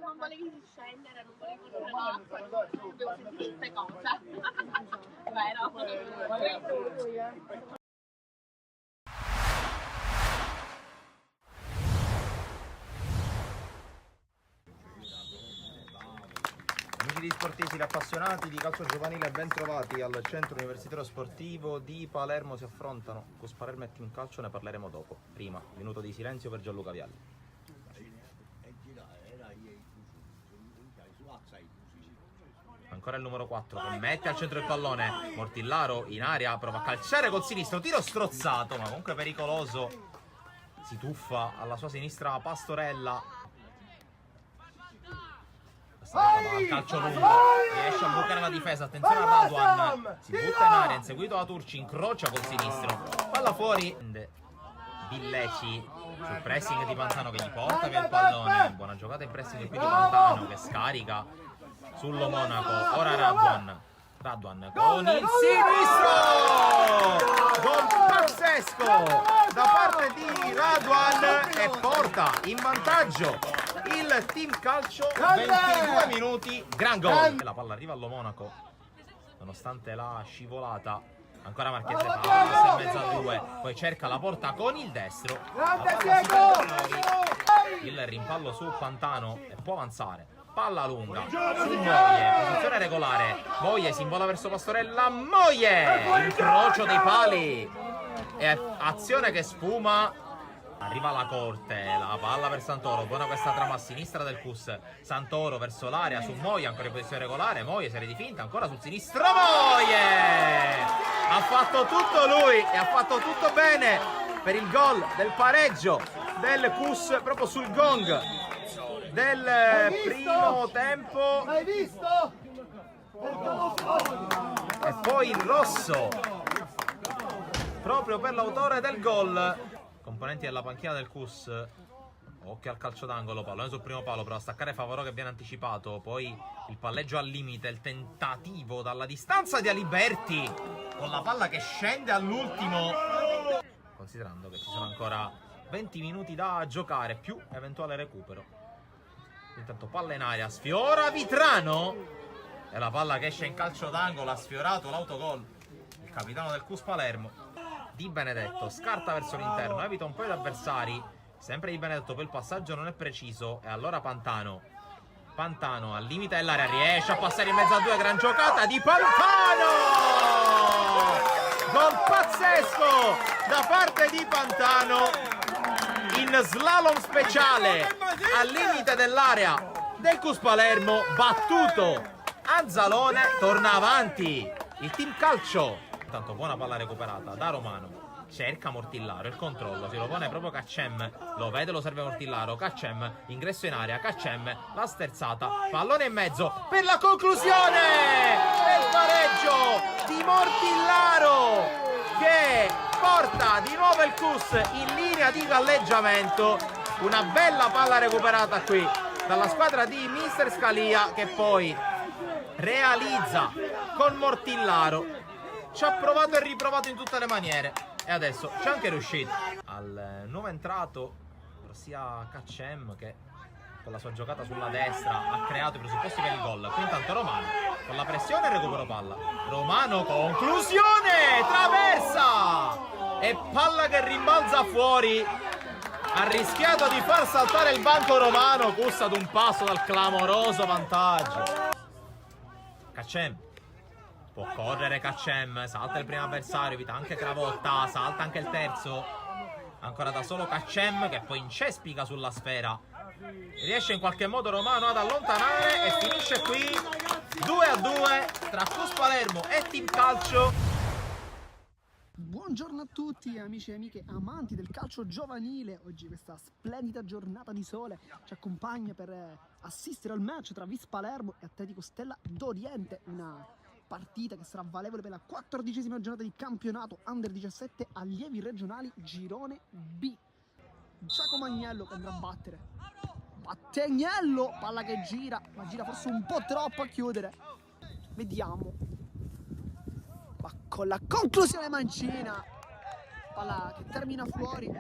Non volevi scendere, non volevi sentire queste cose. Vero? sportivi appassionati di calcio giovanile, ben trovati al centro universitario sportivo di Palermo. Si affrontano Cus Palermo e Team Calcio, ne parleremo dopo. Prima, minuto di silenzio per Gianluca Vialli. Ancora il numero 4 che mette al centro il pallone. Mortillaro in aria, prova a calciare col sinistro, tiro strozzato ma comunque pericoloso. Si tuffa alla sua sinistra Pastorella. Al calcio lungo, riesce a bloccare la difesa. Attenzione a Raduan, si butta in aria, inseguito da Turci, incrocia col sinistro, palla fuori. Billeci sul pressing di Pantano che gli porta via il pallone. Buona giocata in pressing qui di Pantano che scarica sullo Monaco. Ora Raduan con il sinistro, gol pazzesco da parte di Raduan e porta in vantaggio il Team Calcio. 22 minuti, gran gol. La palla arriva allo Monaco nonostante la scivolata. Ancora Marchese, passa in mezzo a due, poi cerca la porta con il destro. Il rimpallo su Pantano e può avanzare. Palla lunga su Moglie, posizione regolare. Moglie si invola verso Pastorella. Moglie, incrocio dei pali e azione che sfuma. Arriva la corte, la palla per Santoro. Buona questa trama a sinistra del Cus. Santoro verso l'area su Moglie, ancora in posizione regolare. Moglie, serie di finta, ancora sul sinistro. Moglie ha fatto tutto lui e ha fatto tutto bene per il gol del pareggio del Cus proprio sul gong del primo tempo. Hai visto? E poi il rosso proprio per l'autore del gol. Componenti della panchina del Cus. Occhio al calcio d'angolo, pallone sul primo palo, però a staccare Favorò che viene anticipato. Poi il palleggio al limite, il tentativo dalla distanza di Aliberti con la palla che scende all'ultimo, considerando che ci sono ancora 20 minuti da giocare più eventuale recupero. Intanto palla in aria, sfiora Vitrano e la palla che esce in calcio d'angolo. Ha sfiorato l'autogol il capitano del Cus Palermo. Di Benedetto scarta verso l'interno, evita un po' gli avversari. Sempre Di Benedetto, poi il passaggio non è preciso. E allora Pantano al limite dell'area riesce a passare in mezzo a due. Gran giocata di Pantano, gol pazzesco da parte di Pantano in slalom speciale al limite dell'area del Cus Palermo. Battuto Anzalone, torna avanti il Team Calcio. Intanto buona palla recuperata da Romano, cerca Mortillaro, il controllo, si lo pone proprio Caccem, lo vede, lo serve Mortillaro. Caccem, ingresso in area, Caccem, la sterzata, pallone in mezzo per la conclusione del pareggio di Mortillaro che porta di nuovo il Cus in linea di galleggiamento. Una bella palla recuperata qui dalla squadra di Mister Scalia che poi realizza con Mortillaro. Ci ha provato e riprovato in tutte le maniere e adesso c'è anche riuscito. Al nuovo entrato, ossia Caccem, che con la sua giocata sulla destra ha creato i presupposti per il gol. Qui intanto Romano con la pressione e recupero palla. Romano, conclusione, traversa e palla che rimbalza fuori. Ha rischiato di far saltare il banco Romano. Cus ad un passo dal clamoroso vantaggio. Caccem può correre, Caccem, salta il primo avversario, evita anche Cravotta, salta anche il terzo. Ancora da solo Caccem che poi incespica sulla sfera. Riesce in qualche modo Romano ad allontanare e finisce qui 2-2 tra Cus Palermo e Team Calcio. Buongiorno a tutti amici e amiche amanti del calcio giovanile. Oggi questa splendida giornata di sole ci accompagna per assistere al match tra Vis Palermo e Atletico Stella d'Oriente, una partita che sarà valevole per la 14ª giornata di campionato Under 17 allievi regionali girone B. Giacomo Agnello che andrà a battere. Batte Agnello, palla che gira, ma gira forse un po' troppo a chiudere. Vediamo. Ma con la conclusione mancina. Palla che termina fuori.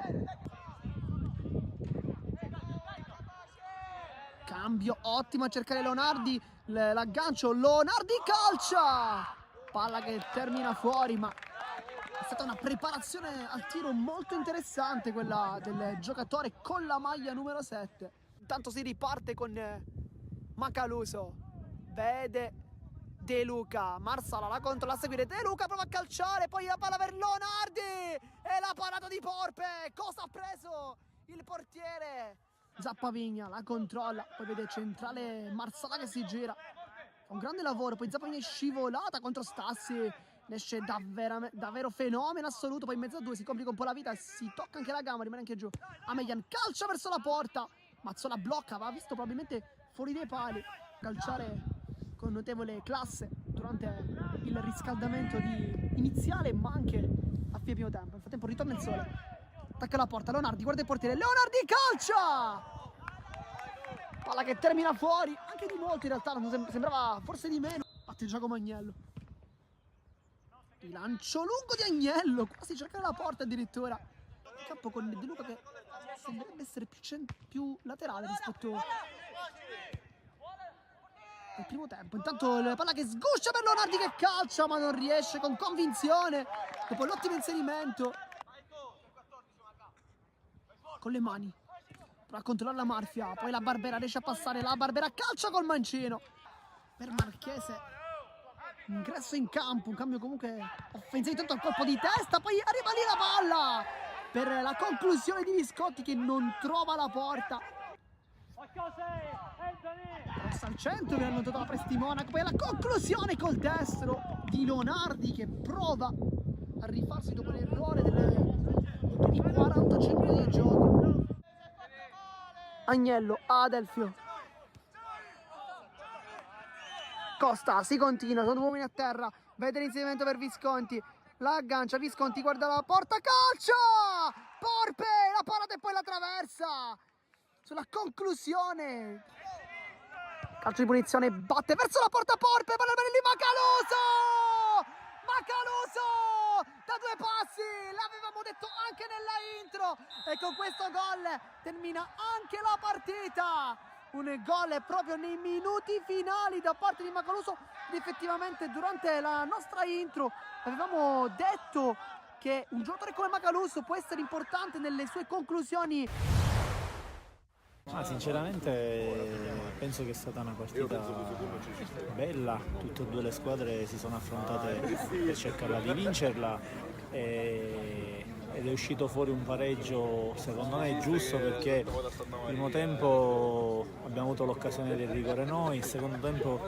Cambio ottimo a cercare Leonardi. L'aggancio, Leonardi calcia! Palla che termina fuori, ma è stata una preparazione al tiro molto interessante quella del giocatore con la maglia numero 7. Intanto si riparte con Macaluso. vede De Luca, Marsala la controlla a seguire, De Luca prova a calciare, poi la palla per Leonardi e la parata di Porpe. Cosa ha preso il portiere? Zappavigna la controlla, poi vede centrale Marsala che si gira, fa un grande lavoro, poi Zappavigna è scivolata contro Stassi, ne esce davvero fenomeno assoluto, poi in mezzo a due si complica un po' la vita e si tocca anche la gamba, rimane anche giù. Amelian calcia verso la porta, Mazzola blocca, aveva visto probabilmente fuori dai pali, calciare con notevole classe durante il riscaldamento iniziale, ma anche a fine primo tempo. Nel frattempo ritorna il sole, attacca la porta, Leonardi guarda il portiere, Leonardi calcia! Palla che termina fuori, anche di molto in realtà, sembrava forse di meno. Batte Giacomo Agnello. Il lancio lungo di Agnello, quasi cercare la porta addirittura. In campo con De Luca che sembrerebbe essere più laterale rispetto al primo tempo. Intanto la palla che sguscia per Leonardi che calcia, ma non riesce con convinzione dopo l'ottimo inserimento. Con le mani prova a controllare la Marfia, poi la Barbera riesce a passare, la Barbera calcia col mancino per Marchese. Ingresso in campo, un cambio comunque offensivo, intanto al colpo di testa, poi arriva lì la palla per la conclusione di Viscotti che non trova la porta. Cross al centro, viene annotato la Presti Monaco, poi la conclusione col destro di Leonardi che prova a rifarsi dopo l'errore dei 45 di gioco. Agnello, Adelfio, Costa, si continua, sono due uomini a terra, vede l'inserimento per Visconti, la aggancia, Visconti guarda la porta, calcia! Porpe, la parata e poi la traversa! Sulla conclusione, calcio di punizione, batte verso la porta Porpe, palla per lì Macaluso da due passi, l'avevamo detto anche nella intro, e con questo gol termina anche la partita. Un gol proprio nei minuti finali da parte di Macaluso, ed effettivamente durante la nostra intro avevamo detto che un giocatore come Macaluso può essere importante nelle sue conclusioni. Sinceramente penso che è stata una partita bella, tutte e due le squadre si sono affrontate per cercare di vincerla ed è uscito fuori un pareggio secondo me giusto, perché il primo tempo abbiamo avuto l'occasione del rigore noi, il secondo tempo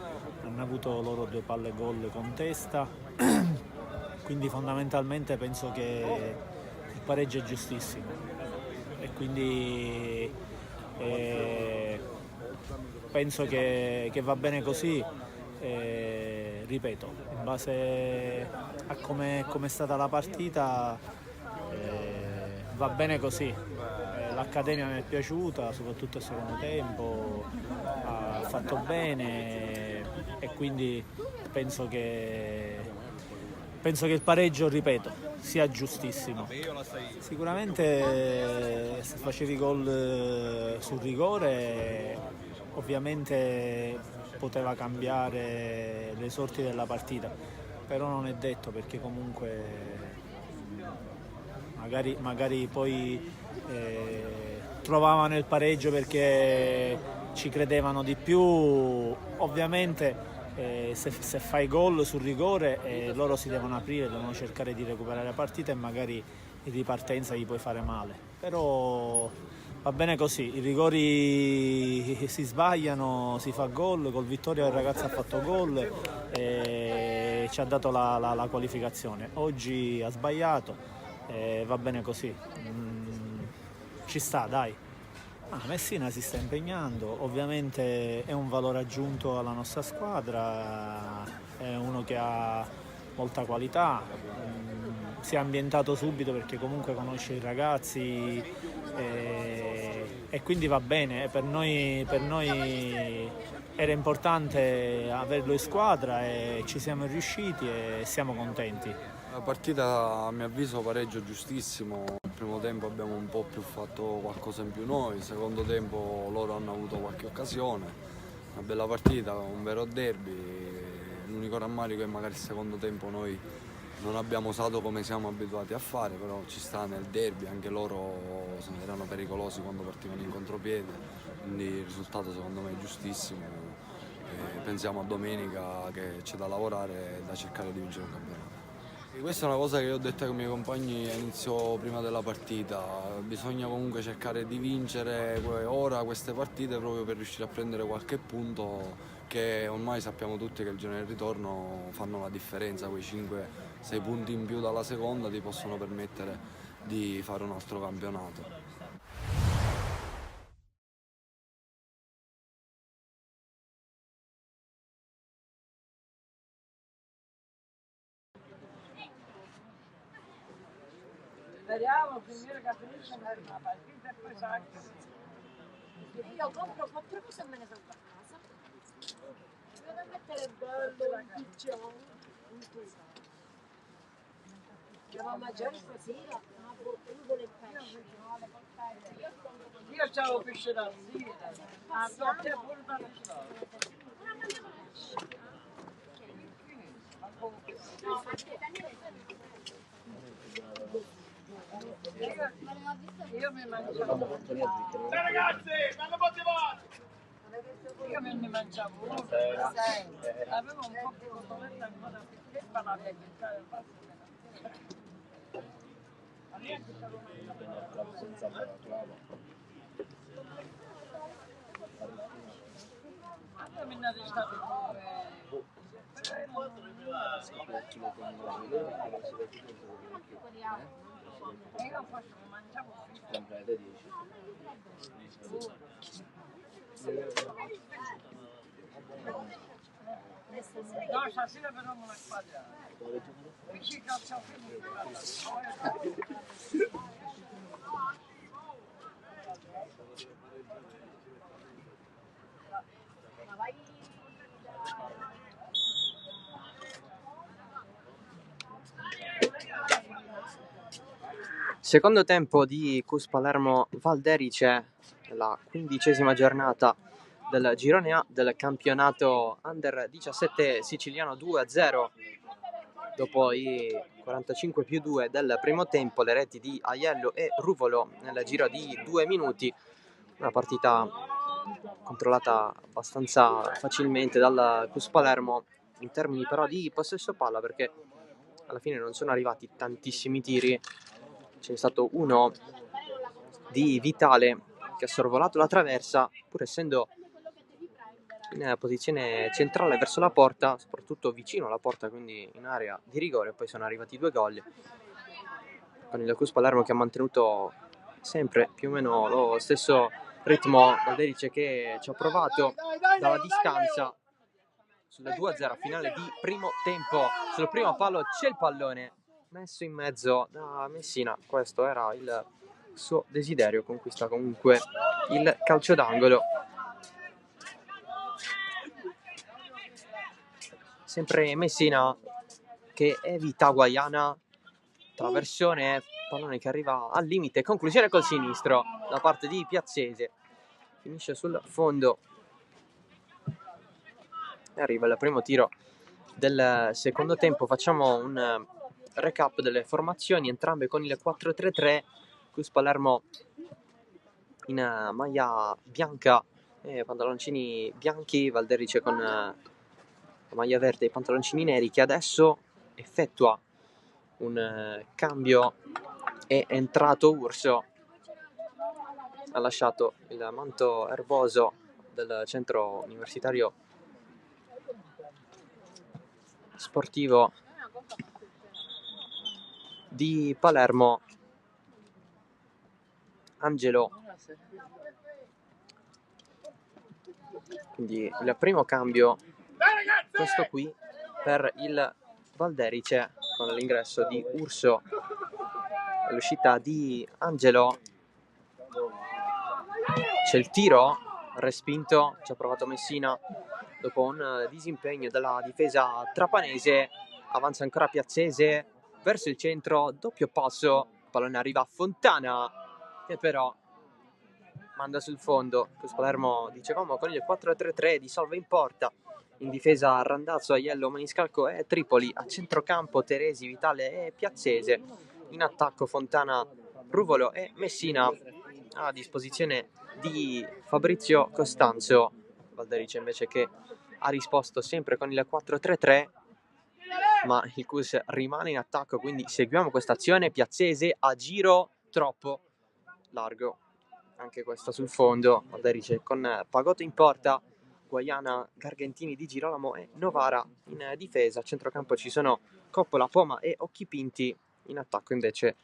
hanno avuto loro due palle gol con testa, quindi fondamentalmente penso che il pareggio è giustissimo e quindi penso che va bene così, ripeto, in base a come è stata la partita va bene così. L'Accademia mi è piaciuta, soprattutto il secondo tempo, ha fatto bene e quindi penso che il pareggio, ripeto, sia giustissimo. Sicuramente se facevi gol sul rigore ovviamente poteva cambiare le sorti della partita, però non è detto, perché comunque magari poi trovavano il pareggio perché ci credevano di più. Ovviamente se fai gol sul rigore loro si devono aprire, devono cercare di recuperare la partita e magari in ripartenza gli puoi fare male, però va bene così, i rigori si sbagliano, si fa gol, col Vittoria il ragazzo ha fatto gol e ci ha dato la qualificazione. Oggi ha sbagliato, va bene così, ci sta, dai. Messina si sta impegnando, ovviamente è un valore aggiunto alla nostra squadra, è uno che ha molta qualità, si è ambientato subito perché comunque conosce i ragazzi e quindi va bene. Per noi era importante averlo in squadra e ci siamo riusciti e siamo contenti. La partita, a mio avviso, pareggio giustissimo. Nel primo tempo abbiamo un po' più fatto qualcosa in più noi, nel secondo tempo loro hanno avuto qualche occasione. Una bella partita, un vero derby. L'unico rammarico è magari il secondo tempo noi non abbiamo usato come siamo abituati a fare, però ci sta nel derby, anche loro erano pericolosi quando partivano in contropiede, quindi il risultato secondo me è giustissimo. pensiamo a domenica che c'è da lavorare e da cercare di vincere un campionato. E questa è una cosa che io ho detto ai miei compagni all'inizio prima della partita, bisogna comunque cercare di vincere ora queste partite proprio per riuscire a prendere qualche punto, che ormai sappiamo tutti che il girone del ritorno fanno la differenza, quei 5-6 punti in più dalla seconda ti possono permettere di fare un altro campionato. Speriamo finire che finisce una partita e poi sa che Io compro 4 cose e me ne salgo a casa. Vado a mettere bello, un piccione, un tesoro. Andiamo a mangiare stasera, una bottiglia del pesce. io c'avevo pesce da sera, a doppia e pure da strada. Una mangiamo pesce. No, ma che Io mi mangiavo. Ragazzi, bello motivato! Io me ne mangiavo uno, avevo un po' di cotoletta ancora piccola, la mia chiesa del passo. Io mi ne restato e io faccio, mangiavo no, stasera però me la squadra. Qui ci caccia finito. Secondo tempo di Cus Palermo Valderice, la 15ª giornata del girone A del campionato Under 17 siciliano 2-0. Dopo i 45+2 del primo tempo, le reti di Aiello e Ruvolo nel giro di 2 minuti. Una partita controllata abbastanza facilmente dal Cus Palermo in termini però di possesso palla, perché alla fine non sono arrivati tantissimi tiri. C'è stato uno di Vitale che ha sorvolato la traversa, pur essendo in posizione centrale verso la porta, soprattutto vicino alla porta, quindi in area di rigore. Poi sono arrivati 2 gol, con il Cus Palermo che ha mantenuto sempre più o meno lo stesso ritmo. Valderice che ci ha provato dalla distanza sul 2-0 finale di primo tempo. Sul primo palo c'è il pallone messo in mezzo da Messina, questo era il suo desiderio, conquista comunque il calcio d'angolo. Sempre Messina che evita Guaiana, traversone, pallone che arriva al limite, conclusione col sinistro da parte di Piazzese, finisce sul fondo e arriva il primo tiro del secondo tempo. Facciamo un recap delle formazioni, entrambe con il 4-3-3, Cus Palermo in maglia bianca e pantaloncini bianchi, Valderice con la maglia verde e pantaloncini neri, che adesso effettua un cambio. È entrato Urso, ha lasciato il manto erboso del centro universitario sportivo di Palermo. Angelo, quindi il primo cambio, questo qui per il Valderice, con l'ingresso di Urso e l'uscita di Angelo. C'è il tiro respinto, ci ha provato Messina dopo un disimpegno della difesa trapanese. Avanza ancora Piazzese verso il centro, doppio passo, il pallone arriva a Fontana che però manda sul fondo. Cus Palermo, dicevamo, con il 4-3-3 di salva in porta, in difesa Randazzo, Aiello, Maniscalco e Tripoli, a centrocampo Teresi, Vitale e Piazzese, in attacco Fontana, Ruvolo e Messina a disposizione di Fabrizio Costanzo. Valderice invece che ha risposto sempre con il 4-3-3, ma il Cus rimane in attacco, quindi seguiamo questa azione. Piazzese a giro troppo largo, anche questa sul fondo. Valderice con Pagotto in porta, Guaiana, Gargantini, Di Girolamo e Novara in difesa. A centrocampo ci sono Coppola, Poma e Occhipinti. In attacco invece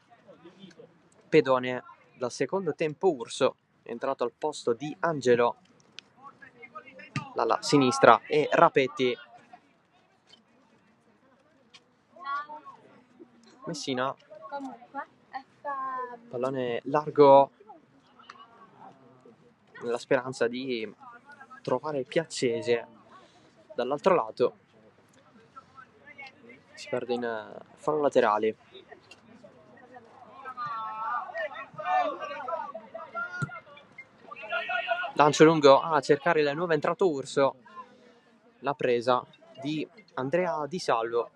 Pedone. Dal secondo tempo Urso è entrato al posto di Angelo dalla sinistra e Rapetti. Messina, pallone largo nella speranza di trovare Piazzese dall'altro lato. Si perde in fallo laterale. Lancio lungo a cercare il nuovo entrato Urso. La presa di Andrea Di Salvo.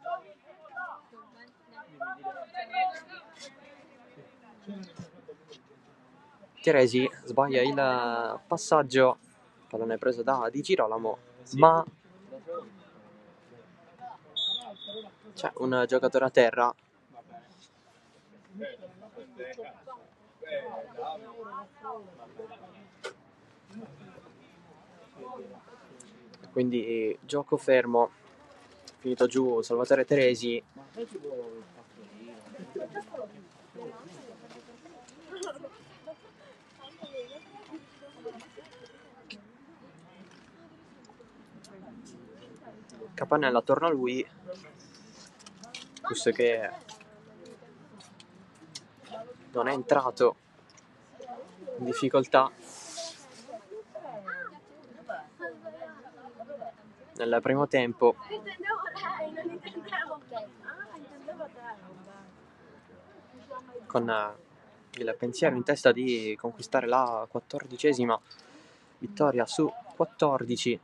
Teresi sbaglia il passaggio, pallone preso da Di Girolamo, ma c'è un giocatore a terra. Quindi gioco fermo, finito giù Salvatore Teresi. Capannella torna a lui, questo che non è entrato in difficoltà nel primo tempo. Con il pensiero in testa di conquistare la 14ª vittoria su 14,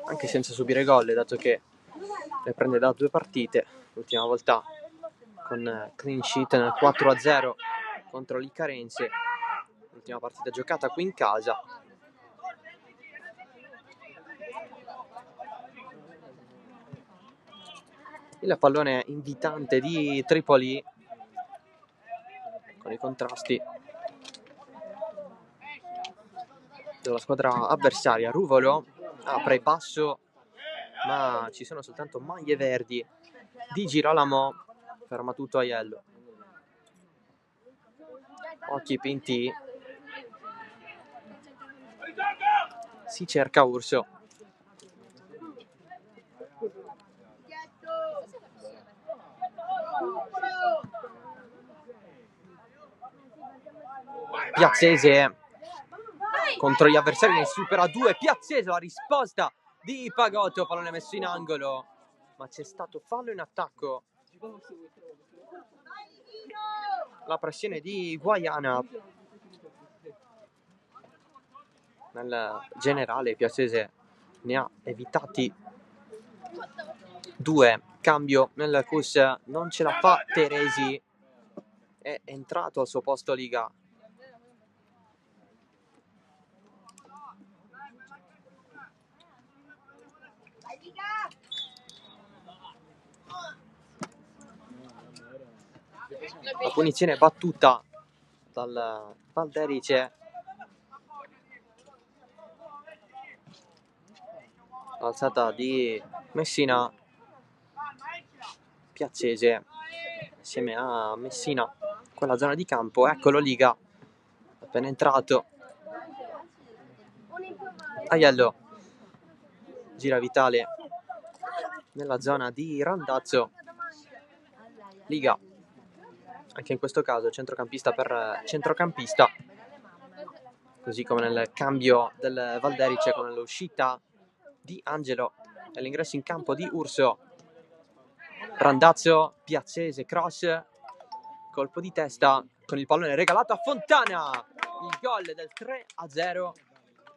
anche senza subire gol, dato che le prende da 2 partite. L'ultima volta con clean sheet nel 4-0 contro l'Icarense, l'ultima partita giocata qui in casa. Il pallone invitante di Tripoli con i contrasti della squadra avversaria. Ruvolo apre basso, ma ci sono soltanto maglie verdi. Di Girolamo ferma tutto Aiello. Occhipinti, si cerca Urso. Piazzese contro gli avversari, ne supera 2. Piazzese, la risposta di Pagotto, pallone messo in angolo, ma c'è stato fallo in attacco. La pressione di Guaiana. Nel generale Piazzese ne ha evitati 2. Cambio nel Cus, non ce la fa Teresi, è entrato al suo posto Liga. La punizione battuta dal Valderice. Alzata di Messina. Piazzese insieme a Messina quella zona di campo. Eccolo Liga, appena entrato. Aiello gira Vitale nella zona di Randazzo. Liga, anche in questo caso centrocampista per centrocampista, così come nel cambio del Valderice con l'uscita di Angelo e l'ingresso in campo di Urso. Randazzo, Piazzese, cross, colpo di testa con il pallone regalato a Fontana. Il gol del 3-0.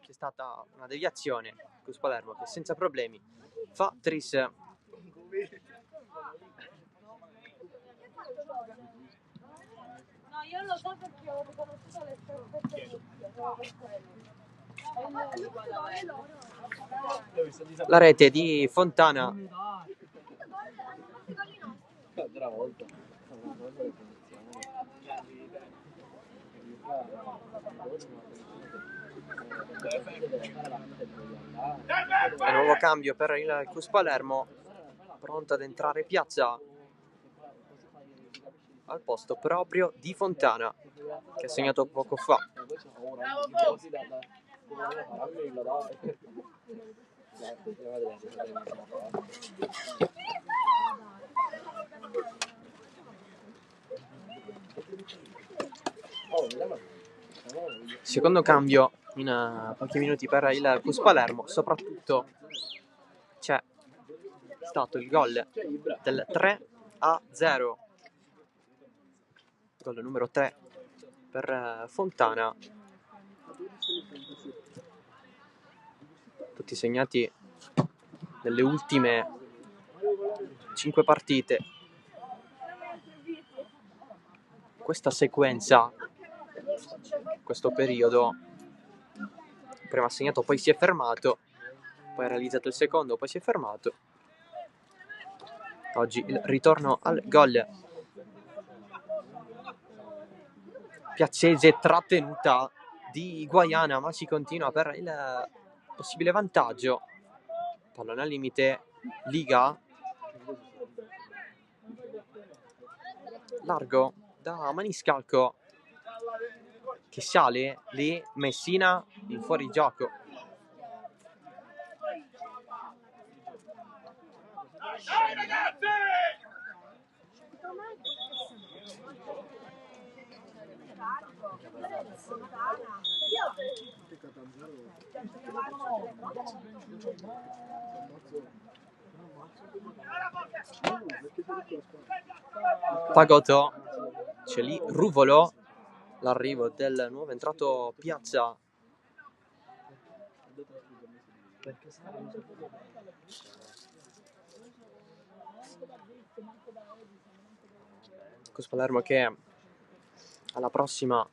C'è stata una deviazione con Palermo che senza problemi fa tris. No, io lo so perché ho riconosciuto le scarpette. La rete di Fontana. E nuovo cambio per il Cus Palermo, pronto ad entrare Piazza al posto proprio di Fontana, che ha segnato poco fa. Secondo cambio in pochi minuti per il Cus Palermo. Soprattutto c'è stato il gol del 3-0, gol numero 3 per Fontana, tutti segnati nelle ultime 5 partite. Questa sequenza, questo periodo, prima ha segnato, poi si è fermato, poi ha realizzato il secondo, poi si è fermato. Oggi il ritorno al gol. Piazzese, trattenuta di Guaiana, ma si continua per il possibile vantaggio. Pallone al limite, Liga, largo da Maniscalco, che sale lì, Messina in fuorigioco. Dai ragazzi! Pagotto, c'è lì Ruvolo, l'arrivo del nuovo entrato Piazza. Cus Palermo che alla prossima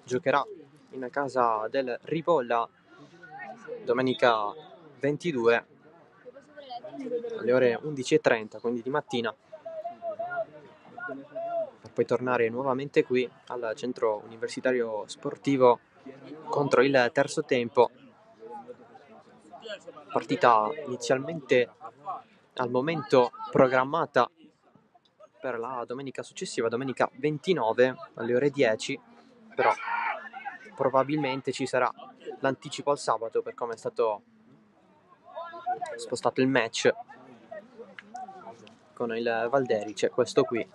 giocherà in casa del Ripolla domenica 22 alle ore 11:30, quindi di mattina, per poi tornare nuovamente qui al centro universitario sportivo contro il terzo tempo. Partita inizialmente al momento programmata per la domenica successiva, domenica 29 alle ore 10, però probabilmente ci sarà l'anticipo al sabato per come è stato spostato il match con il Valderice, questo qui.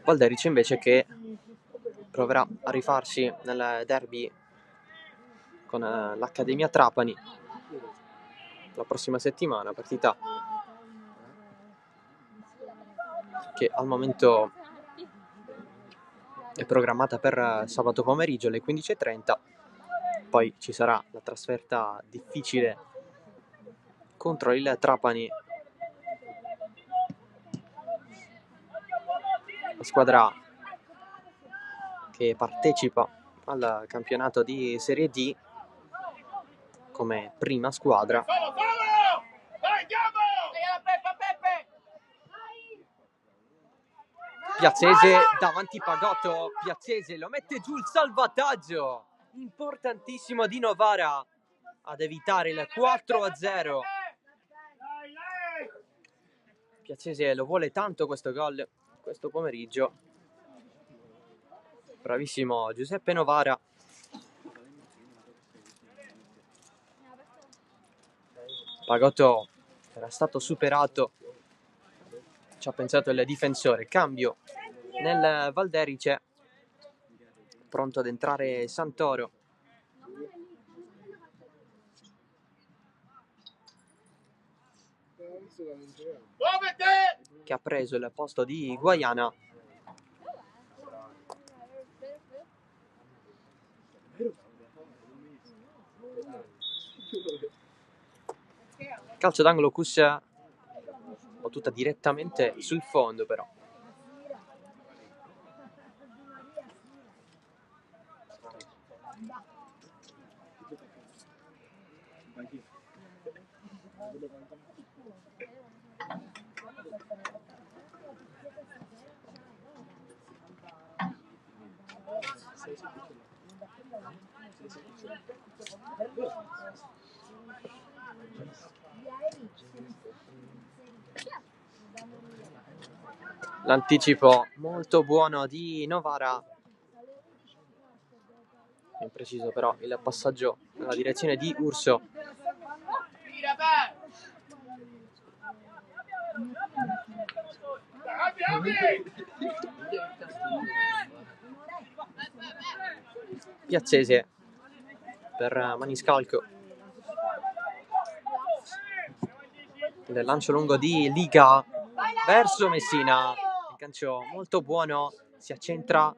Valderice invece che proverà a rifarsi nel derby con l'Accademia Trapani la prossima settimana, partita che al momento è programmata per sabato pomeriggio alle 15:30. Poi ci sarà la trasferta difficile contro il Trapani, la squadra che partecipa al campionato di Serie D come prima squadra. Piazzese davanti Pagotto, Piazzese lo mette giù, il salvataggio importantissimo di Novara ad evitare il 4-0. Piazzese lo vuole tanto questo gol questo pomeriggio. Bravissimo Giuseppe Novara. Pagotto era stato superato, ci ha pensato il difensore. Cambio nel Valderice, pronto ad entrare Santoro, che ha preso il posto di Guaiana. Calcio d'angolo, Cus battuta direttamente sul fondo, però L'anticipo molto buono di Novara, impreciso però il passaggio nella direzione di Urso. Piazzese per Maniscalco. Il lancio lungo di Liga verso Messina. Il calcio molto buono, si accentra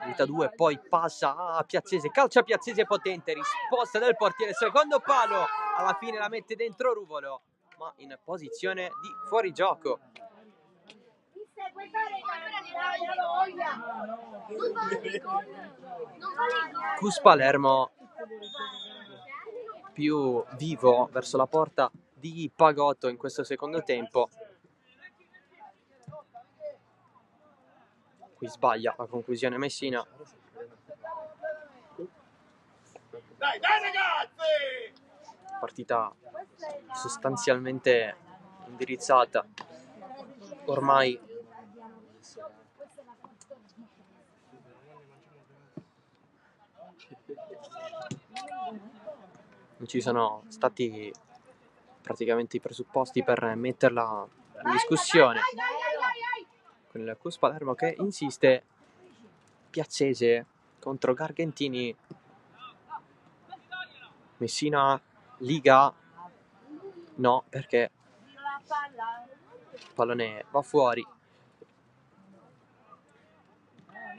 vita 2, poi passa a Piazzese, calcia Piazzese potente, risposta del portiere, secondo palo, alla fine la mette dentro Ruvolo, ma in posizione di fuorigioco. Cus Palermo più vivo verso la porta di Pagotto in questo secondo tempo. Qui sbaglia la conclusione Messina. Dai ragazzi! Partita sostanzialmente indirizzata ormai non ci sono stati praticamente i presupposti per metterla in discussione, con il Cus Palermo che insiste. Piazzese contro Gargantini. Messina, Liga no, perché il pallone va fuori.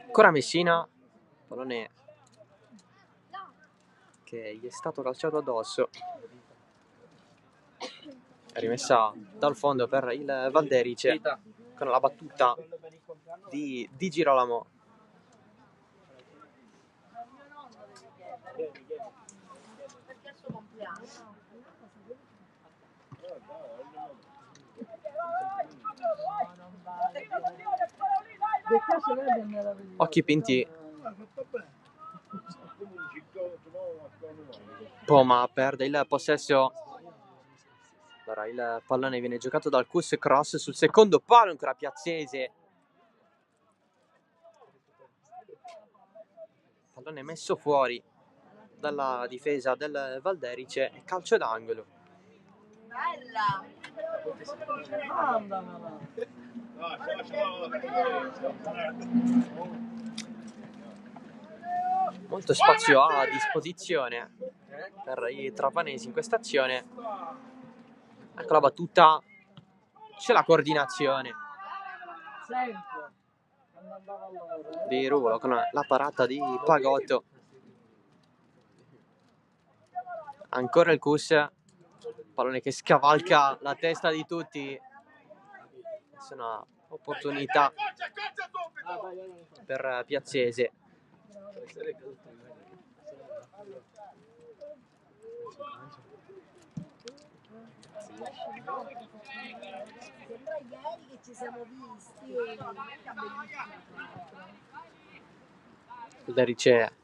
Ancora Messina, pallone che gli è stato calciato addosso. Rimessa dal fondo per il Valderice con la battuta di Di Girolamo. Occhi pinti. Poma perde il possesso. Allora il pallone viene giocato dal Cus, cross sul secondo palo, ancora Piazzese. Pallone messo fuori dalla difesa del Valderice e calcio d'angolo. Bella! Molto spazio a disposizione per i trapanesi in questa azione. Ecco la battuta, c'è la coordinazione di Ruvolo con la parata di Pagotto. Ancora il Cus, pallone che scavalca la testa di tutti. Questa è una opportunità per Piazzese. Sembra ieri che ci siamo visti. Il Derice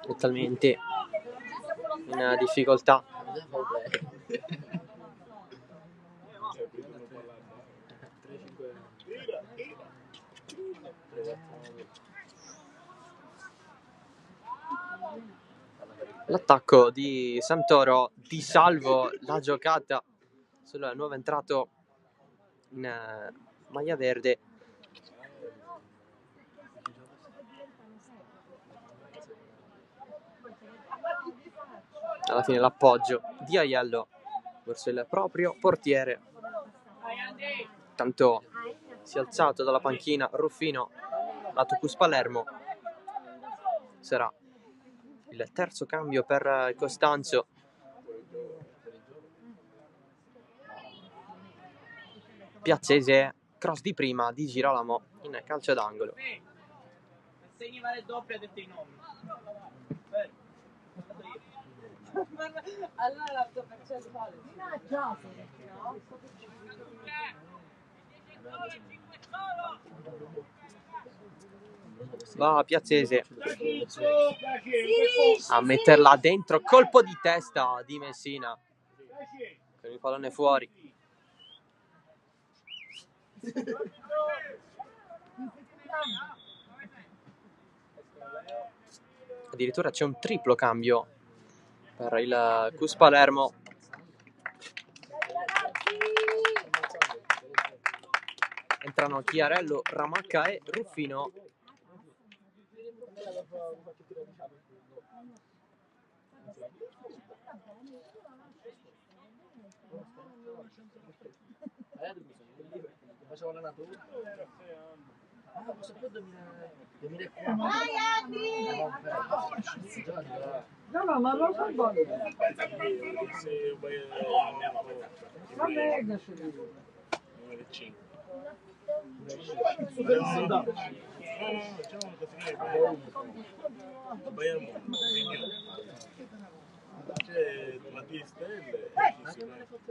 totalmente in difficoltà. L'attacco di Santoro, Di Salvo la giocata sul nuovo entrato in maglia verde. Alla fine l'appoggio di Aiello verso il proprio portiere. Tanto si è alzato dalla panchina Ruffino, lato Cus Palermo. Sarà il terzo cambio per Costanzo. Piazzese, cross di prima di Girolamo in calcio d'angolo. Segni vale doppio, ha detto i nomi. Allora la tua percentuale. Ah, già, sì, no? Va Piazzese a metterla dentro, colpo di testa di Messina con il pallone fuori. Addirittura c'è un triplo cambio per il Cus Palermo. Entrano Chiarello, Ramacca e Ruffino. Vai Andy! No, ma lo so bene.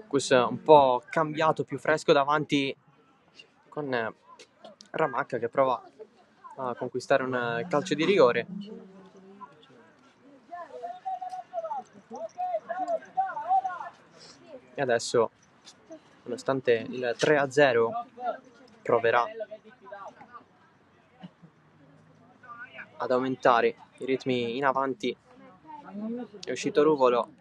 Questo è un po' cambiato, più fresco davanti con Ramacca che prova a conquistare un calcio di rigore. E adesso, nonostante il 3-0, proverà ad aumentare i ritmi in avanti. È uscito Ruvolo.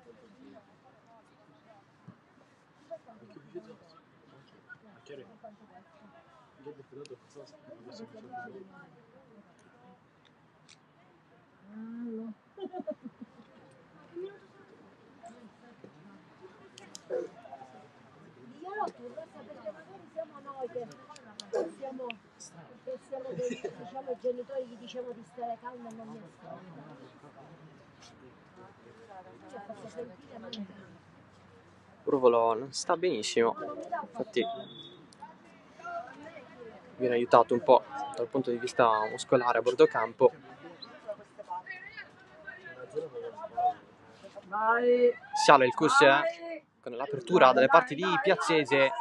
Perché magari siamo noi che siamo diciamo i genitori che diciamo di stare calmi e non mi Ruvolo non sta benissimo, infatti viene aiutato un po' dal punto di vista muscolare a bordo campo. Sale il Cus con l'apertura dalle parti di Piazzese,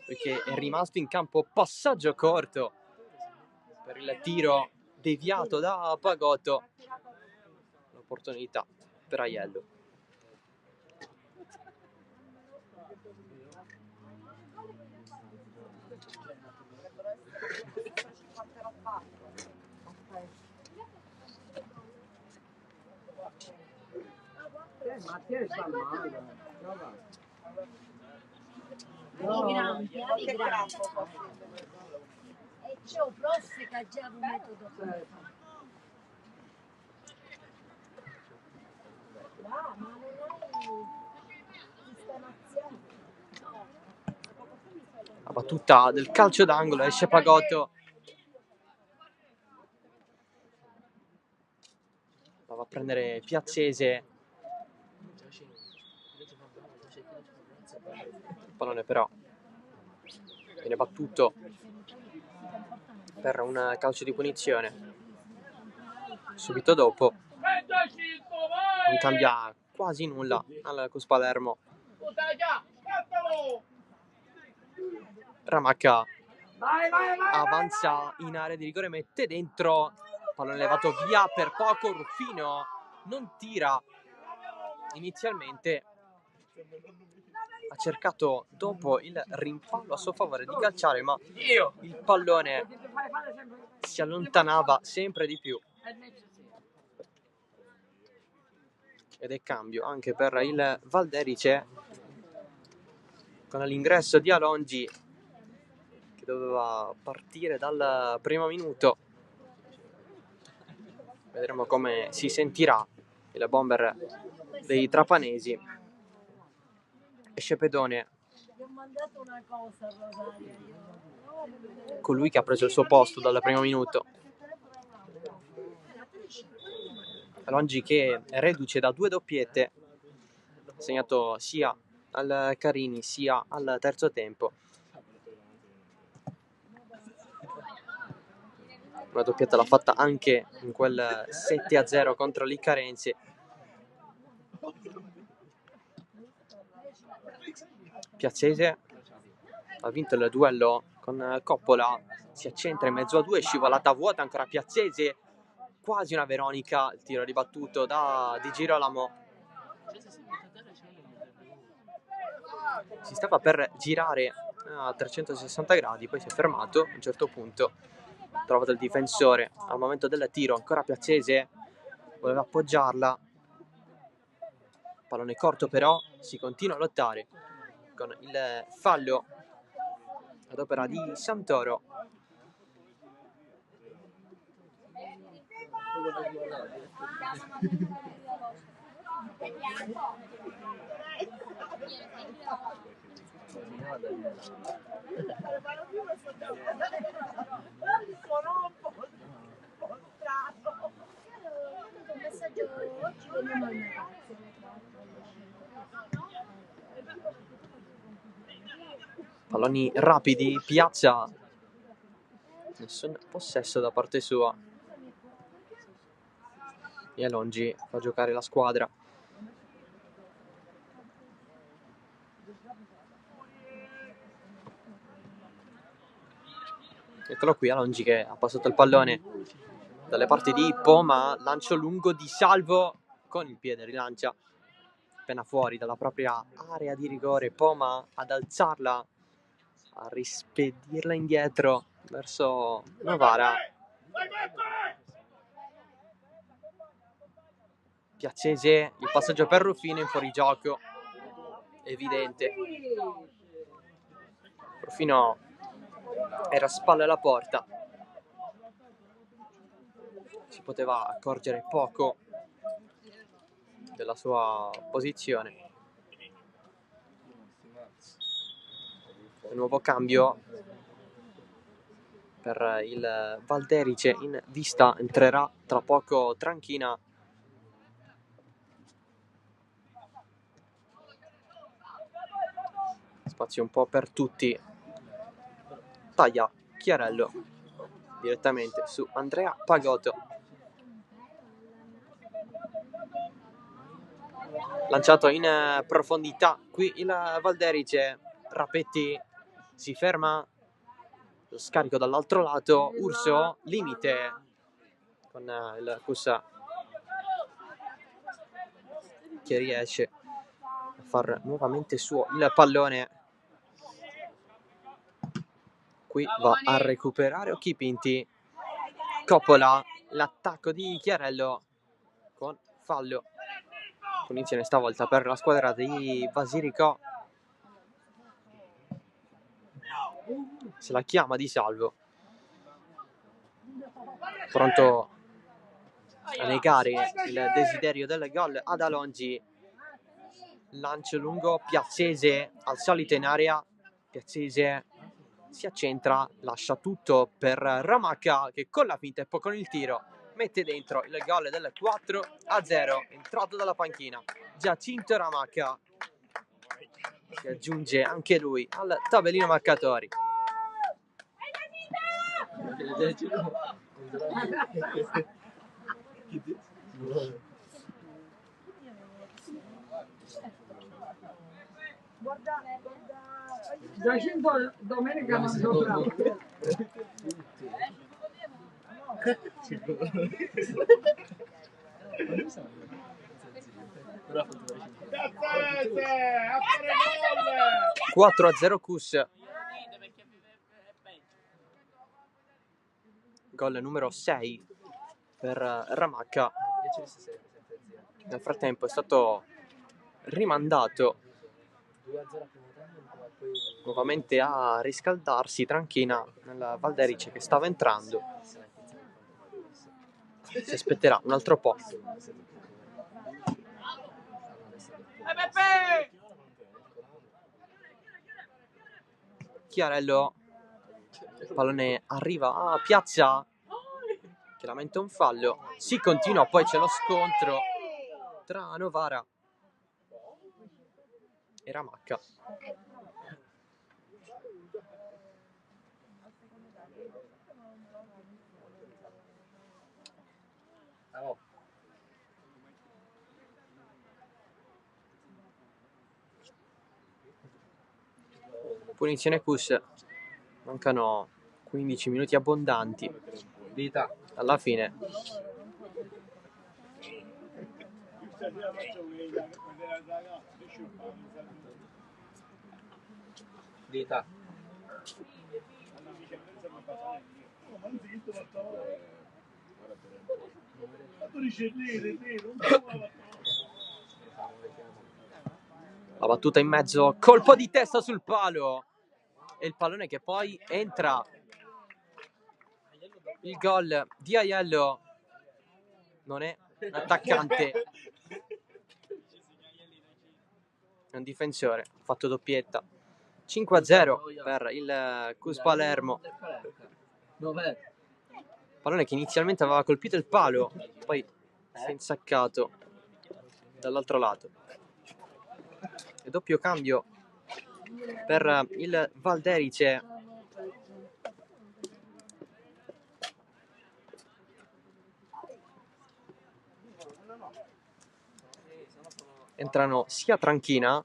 perché è rimasto in campo passaggio corto per il tiro deviato da Pagotto. L'opportunità per Aiello. E c'è un prossimo che già un metodo. Ma non hai sistemazione. La battuta del calcio d'angolo, esce Pagotto. La va a prendere Piazzese. Il pallone però viene battuto per un calcio di punizione. Subito dopo non cambia quasi nulla al Cus Palermo. Ramacca avanza in area di rigore, mette dentro, pallone levato via per poco. Ruffino non tira inizialmente, ha cercato dopo il rimpallo a suo favore di calciare, ma il pallone si allontanava sempre di più. Ed è cambio anche per il Valderice, con l'ingresso di Alongi che doveva partire dal primo minuto. Vedremo come si sentirà il bomber dei trapanesi. Esce Pedone, colui che ha preso il suo posto dal primo minuto. Alongi che è reduce da 2 doppiette, segnato sia al Carini sia al terzo tempo. Una doppietta l'ha fatta anche in quel 7-0 contro l'Iccarense. Piazzese ha vinto il duello con Coppola, si accentra in mezzo a due, scivolata vuota ancora Piazzese, quasi una Veronica, il tiro ribattuto da Di Girolamo. Si stava per girare a 360 gradi, poi si è fermato. A un certo punto ha trovato il difensore al momento del tiro, ancora Piazzese voleva appoggiarla, pallone corto però, si continua a lottare con il fallo ad opera di Santoro. Palloni rapidi, Piazza, nessun possesso da parte sua. E Alongi fa giocare la squadra. Eccolo qui Alongi che ha passato il pallone dalle parti di Poma, lancio lungo di Salvo con il piede, rilancia appena fuori dalla propria area di rigore. Poma ad alzarla, a rispedirla indietro verso Novara. Piazzese, il passaggio per Ruffino in fuorigioco, evidente. Ruffino era a spalle alla porta, si poteva accorgere poco della sua posizione. Un nuovo cambio per il Valderice in vista, entrerà tra poco Tranchina. Spazio un po' per tutti, taglia Chiarello direttamente su Andrea Pagotto, lanciato in profondità qui il Valderice. Rapetti si ferma, lo scarico dall'altro lato, Urso limite con il Cussa che riesce a far nuovamente suo il pallone. Qui va a recuperare Occhi Pinti. Coppola, l'attacco di Chiarello con fallo. Punizione stavolta per la squadra di Basilico. Se la chiama Di Salvo, pronto a negare il desiderio del gol ad Alongi. Lancio lungo, Piazzese al solito in area. Piazzese si accentra, lascia tutto per Ramacca che con la finta e poi con il tiro mette dentro il gol del 4-0, entrato dalla panchina Giacinto Ramacca, si aggiunge anche lui al tabellino marcatori. Giacinto domenica non gioca. Piazzese, a fare gol! 4-0 Cus. Gol numero 6 per Ramacca. Nel frattempo è stato rimandato nuovamente a riscaldarsi Tranchina nel Valderice che stava entrando. Si aspetterà un altro po'. Chiarello, il pallone arriva a Piazza che lamenta un fallo. Si continua, poi c'è lo scontro tra Novara e Ramacca. Punizione Cus. Mancano 15 minuti abbondanti. Alla fine la battuta in mezzo, colpo di testa sul palo e il pallone che poi entra. Il gol di Aiello non è un attaccante, è un difensore, ha fatto doppietta. 5-0 per il Cus Palermo. Pallone che inizialmente aveva colpito il palo, poi si è insaccato dall'altro lato. E doppio cambio per il Valderice. Entrano sia Tranchina,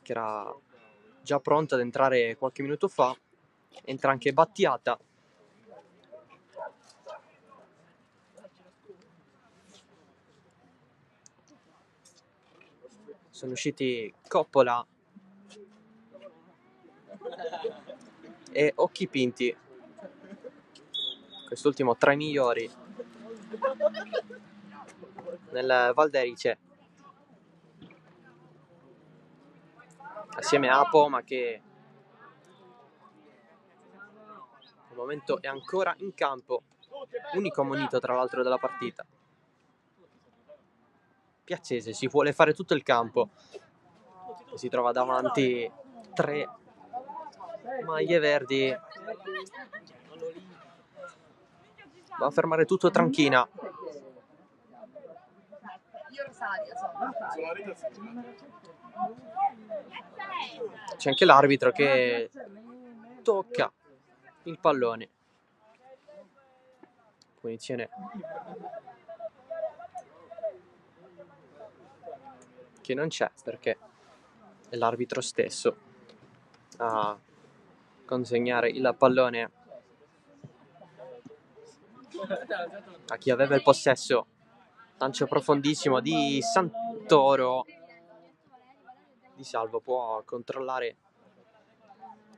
che era già pronto ad entrare qualche minuto fa, entra anche Battiata. Sono usciti Coppola e Occhipinti, quest'ultimo tra i migliori nel Valderice, assieme a Poma, che al momento è ancora in campo, unico ammonito tra l'altro della partita. Piazzese si vuole fare tutto il campo e si trova davanti 3 maglie verdi. Va a fermare tutto Tranchina. C'è anche l'arbitro che tocca il pallone. Punizione che non c'è, perché è l'arbitro stesso a consegnare il pallone a chi aveva il possesso. Lancio profondissimo di Santoro. Di Salvo può controllare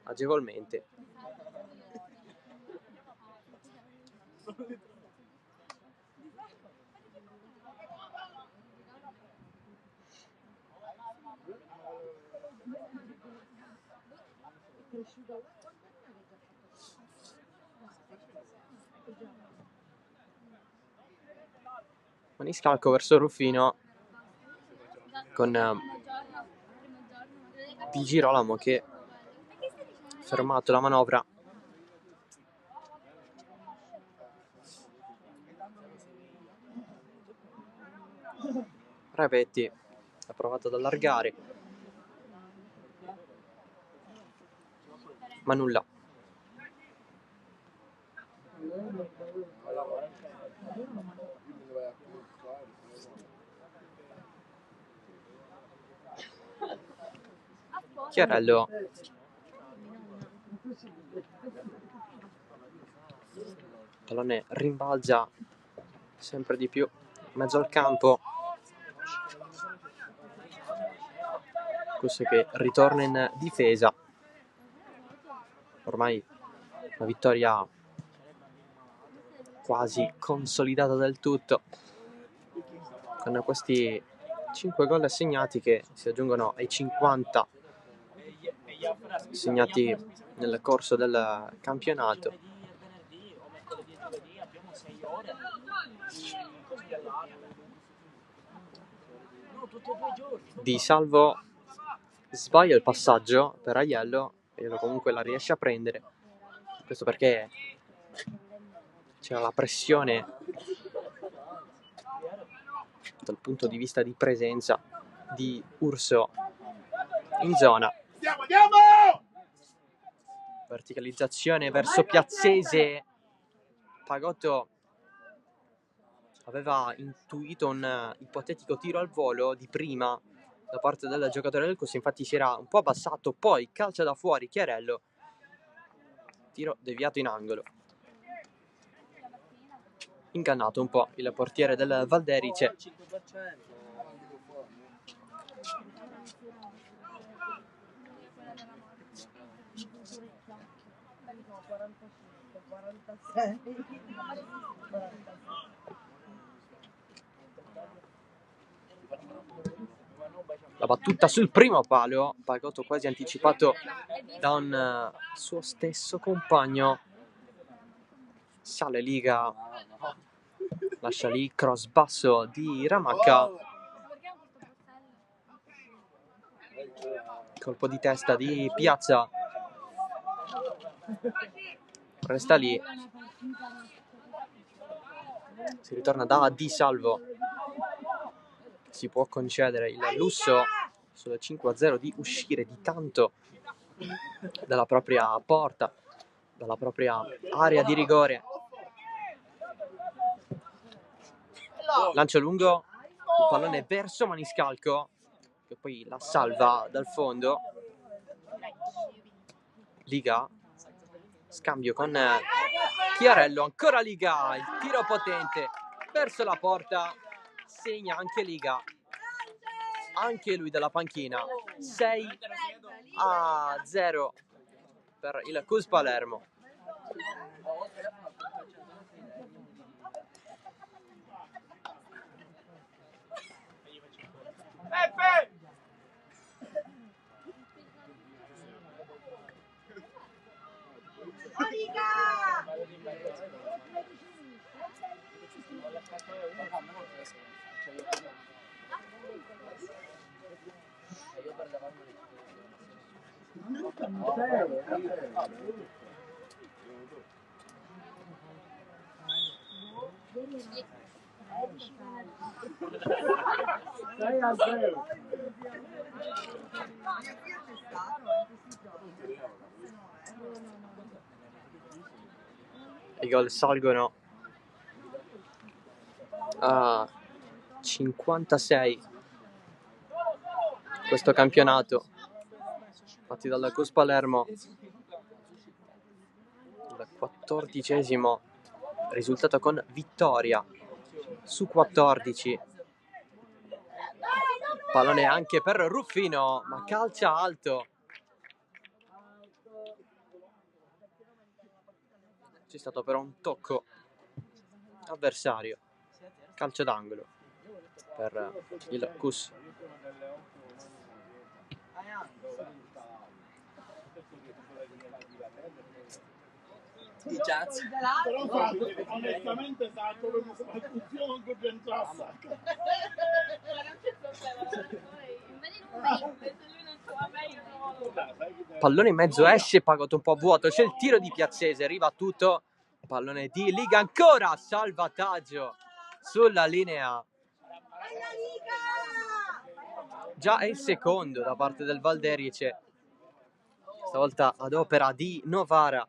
agevolmente. Maniscalco verso Ruffino con Di Girolamo che ha fermato la manovra. Rapetti ha provato ad allargare, ma nulla. Chiarello pallone rimbalza sempre di più in mezzo al campo. Questo che ritorna in difesa. Ormai una vittoria quasi consolidata del tutto, con questi 5 gol assegnati che si aggiungono ai 50 segnati nel corso del campionato. Di Salvo sbaglia il passaggio per Aiello e comunque la riesce a prendere. Questo perché c'era la pressione dal punto di vista di presenza di Urso in zona. Verticalizzazione verso Piazzese. Pagotto aveva intuito un ipotetico tiro al volo di prima, da parte del giocatore del Cus, infatti si era un po' abbassato, poi calcia da fuori Chiarello, tiro deviato in angolo. Ingannato un po' il portiere del Valderice. La battuta sul primo palo, Pagotto quasi anticipato da un suo stesso compagno. Sale Liga, lascia lì cross basso di Ramacca, colpo di testa di Piazza, resta lì, si ritorna da Di Salvo, si può concedere il lusso sul 5-0 di uscire di tanto dalla propria porta, dalla propria area di rigore. Lancio lungo, il pallone verso Maniscalco, che poi la salva dal fondo. Liga, scambio con Chiarello, ancora Liga, il tiro potente verso la porta, segna anche Liga, anche lui dalla panchina. 6-0 per il Cus Palermo. I gol salgono a 56 questo campionato, fatti dal Cus Palermo, il 14° risultato con vittoria su 14. Pallone anche per Ruffino, ma calcia alto. C'è stato però un tocco avversario, calcio d'angolo per il Cus. Onestamente sa come funziona un po' a sacco. Pallone in mezzo, esce Pagotto un po' vuoto, c'è il tiro di Piazzese, arriva tutto, pallone di Liga, ancora salvataggio sulla linea. Già è il secondo da parte del Valderice, stavolta ad opera di Novara.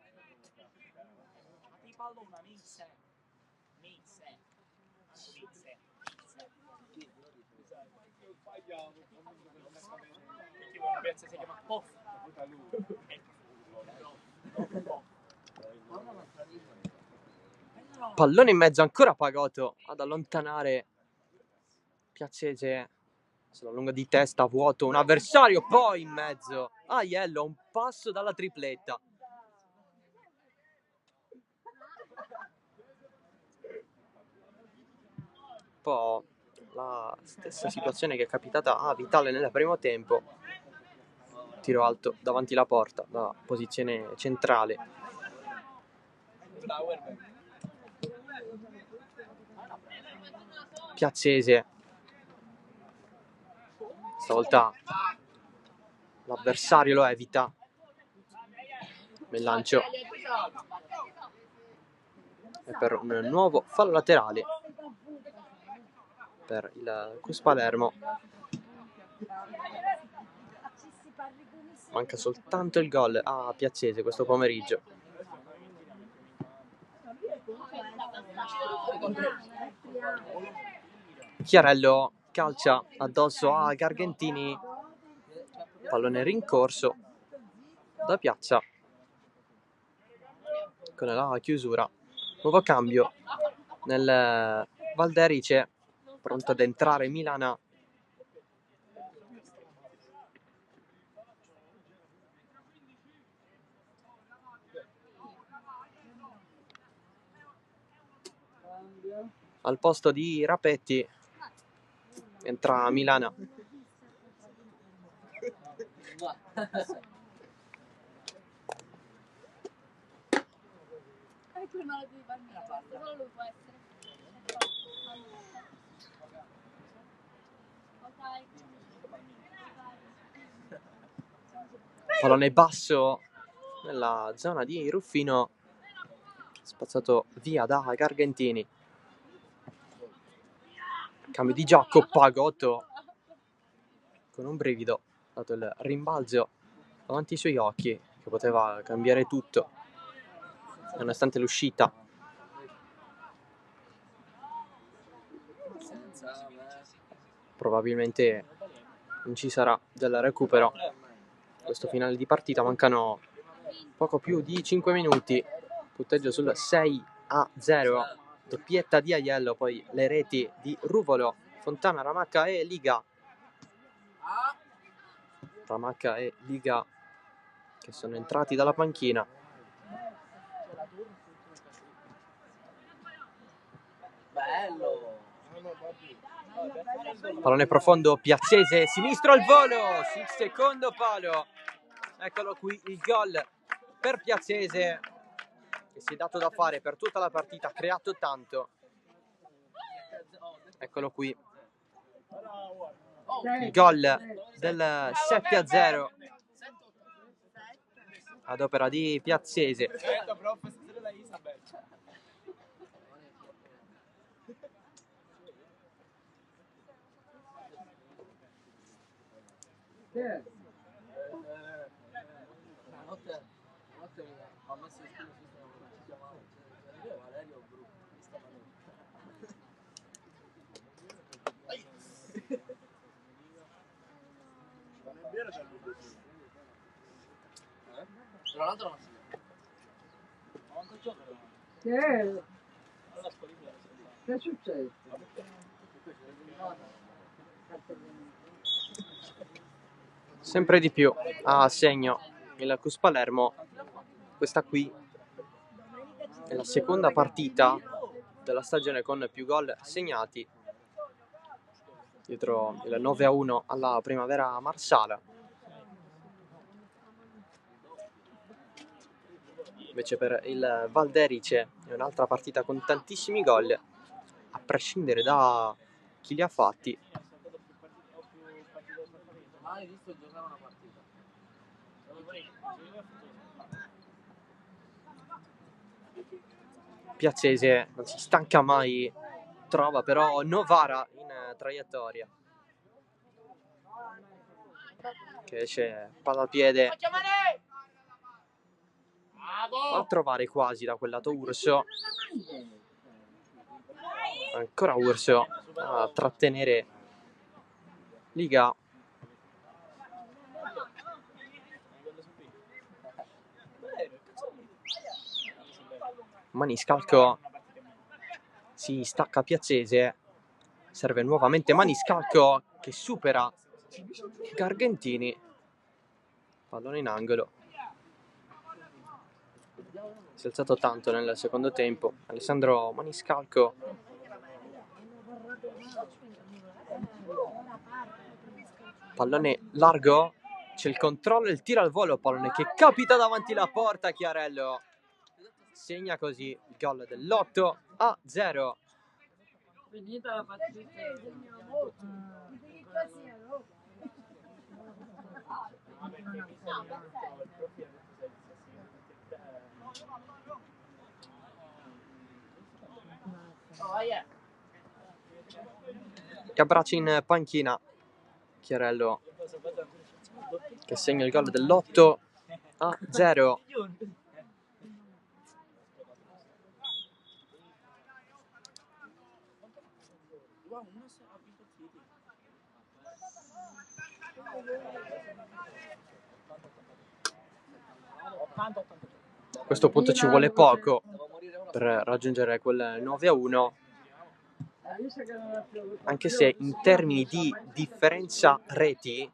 Pallone in mezzo, ancora Pagotto ad allontanare Piazzese sulla lunga di testa, vuoto, un avversario, poi in mezzo Aiello, un passo dalla tripletta. Un po' la stessa situazione che è capitata a Vitale nel primo tempo. Tiro alto davanti alla porta, da posizione centrale. Piazzese, stavolta l'avversario lo evita. Nel lancio e per un nuovo fallo laterale per il Cus Palermo. Manca soltanto il gol a Piazzese questo pomeriggio. Chiarello calcia addosso a Gargantini, pallone rincorso da Piazza con la chiusura. Nuovo cambio nel Valderice, pronto ad entrare Milana. Al posto di Rapetti entra Milana. Pallone basso nella zona di Ruffino, spazzato via da Gargantini. Cambio di gioco, Pagotto con un brivido, dato il rimbalzo davanti ai suoi occhi, che poteva cambiare tutto, nonostante l'uscita. Probabilmente non ci sarà del recupero questo finale di partita, mancano poco più di 5 minuti, punteggio sul 6-0, doppietta di Aiello, poi le reti di Ruvolo, Fontana, Ramacca e Liga. Ramacca e Liga che sono entrati dalla panchina. Pallone profondo, Piazzese, sinistro al volo, sul secondo palo. Eccolo qui il gol per Piazzese, che si è dato da fare per tutta la partita, ha creato tanto. Eccolo qui il gol del 7-0 ad opera di Piazzese. Che è successo? Sempre di più a segno il Cus Palermo. Questa qui è la seconda partita della stagione con più gol segnati, dietro il 9-1 alla Primavera Marsala. Invece per il Valderice è un'altra partita con tantissimi gol, a prescindere da chi li ha fatti. Piazzese non si stanca mai, trova però Novara in traiettoria, che esce palla al piede, va a trovare quasi da quel lato Urso, ancora Urso a trattenere Liga. Maniscalco, si stacca Piazzese, serve nuovamente Maniscalco che supera Gargantini, pallone in angolo. Si è alzato tanto nel secondo tempo Alessandro Maniscalco. Pallone largo, c'è il controllo e il tiro al volo, pallone che capita davanti alla porta. Chiarello segna così il gol dell'8-0. Finita la partita. Che abbraccia in panchina Chiarello, che segna il gol dell'8-0. A questo punto ci vuole poco per raggiungere quel 9-1, anche se in termini di differenza reti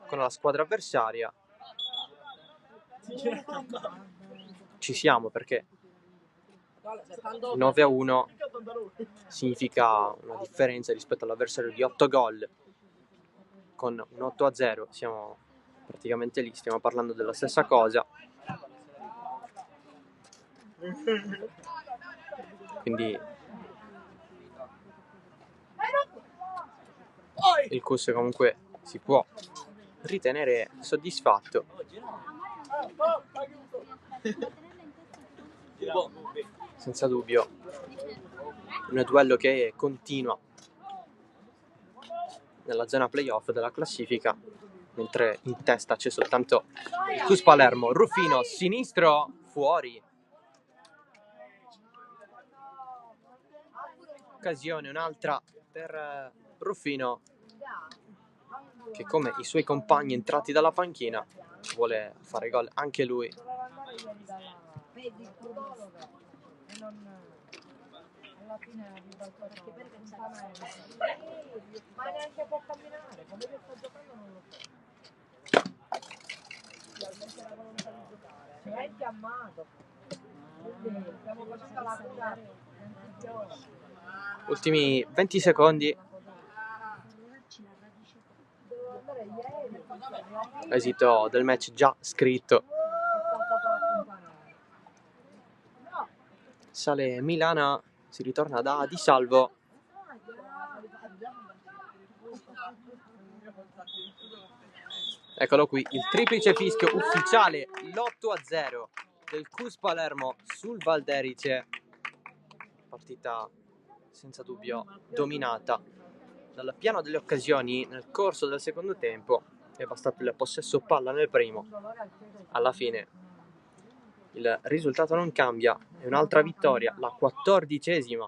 con la squadra avversaria ci siamo, perché 9-1 significa una differenza rispetto all'avversario di 8 gol. Con un 8-0 siamo praticamente lì, stiamo parlando della stessa cosa. Quindi il CUS comunque si può ritenere soddisfatto. Senza dubbio un duello che continua nella zona playoff della classifica, mentre in testa c'è soltanto il CUS Palermo. Ruffino sinistro, fuori. Occasione un'altra per Ruffino, che come i suoi compagni entrati dalla panchina vuole fare gol anche lui. Ma neanche può camminare, come che sta giocando non lo so. È infiammato. Quindi stiamo facendo la cura. Ultimi 20 secondi. Esito del match già scritto. Sale Milana, si ritorna da Di Salvo. Eccolo qui, il triplice fischio ufficiale, l'8-0 del CUS Palermo sul Valderice. Partita senza dubbio dominata dal piano delle occasioni nel corso del secondo tempo. È bastato il possesso palla nel primo. Alla fine il risultato non cambia, è un'altra vittoria, la 14ª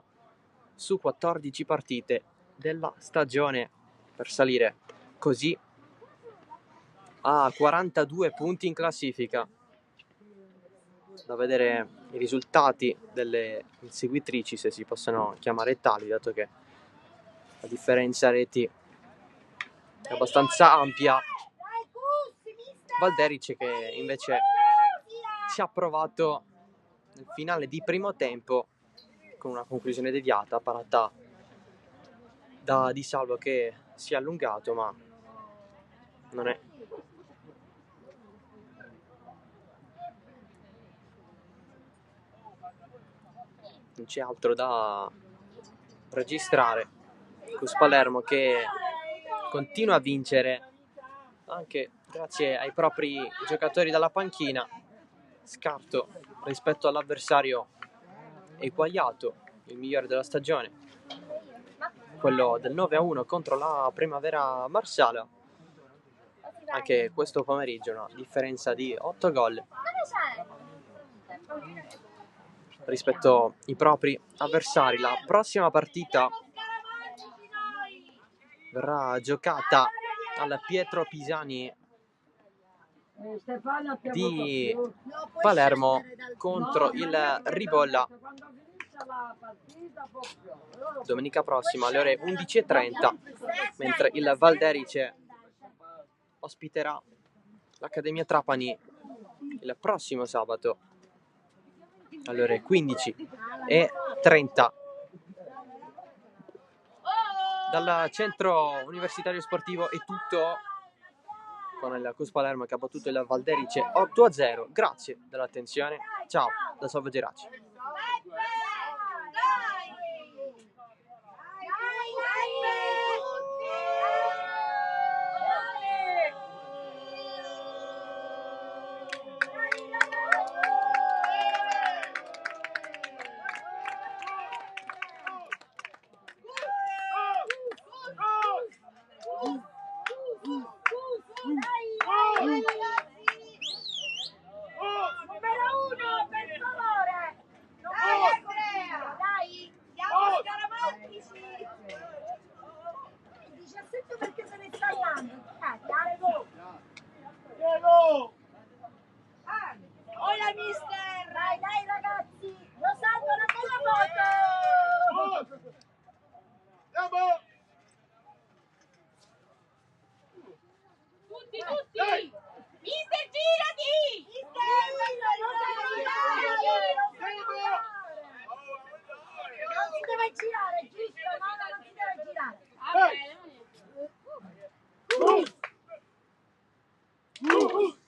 su 14 partite della stagione, per salire così a 42 punti in classifica. Da vedere i risultati delle inseguitrici, se si possono chiamare tali, dato che la differenza reti è abbastanza ampia. Valderice che invece si è approvato nel finale di primo tempo con una conclusione deviata, parata da Di Salvo, che si è allungato, ma non c'è altro da registrare. CUS Palermo che continua a vincere anche grazie ai propri giocatori dalla panchina. Scarto rispetto all'avversario eguagliato, il migliore della stagione, quello del 9-1 contro la Primavera Marsala. Anche questo pomeriggio una differenza di 8 gol rispetto ai propri avversari. La prossima partita verrà giocata al Pietro Pisani di Palermo contro il Ribolla domenica prossima alle ore 11:30, mentre il Valderice ospiterà l'Accademia Trapani il prossimo sabato alle ore 15:30. Dal centro universitario sportivo è tutto, con il CUS Palermo che ha battuto il Valderice 8-0. Grazie dell'attenzione, ciao da Salvo Geraci. Numero 1, per favore! Uh!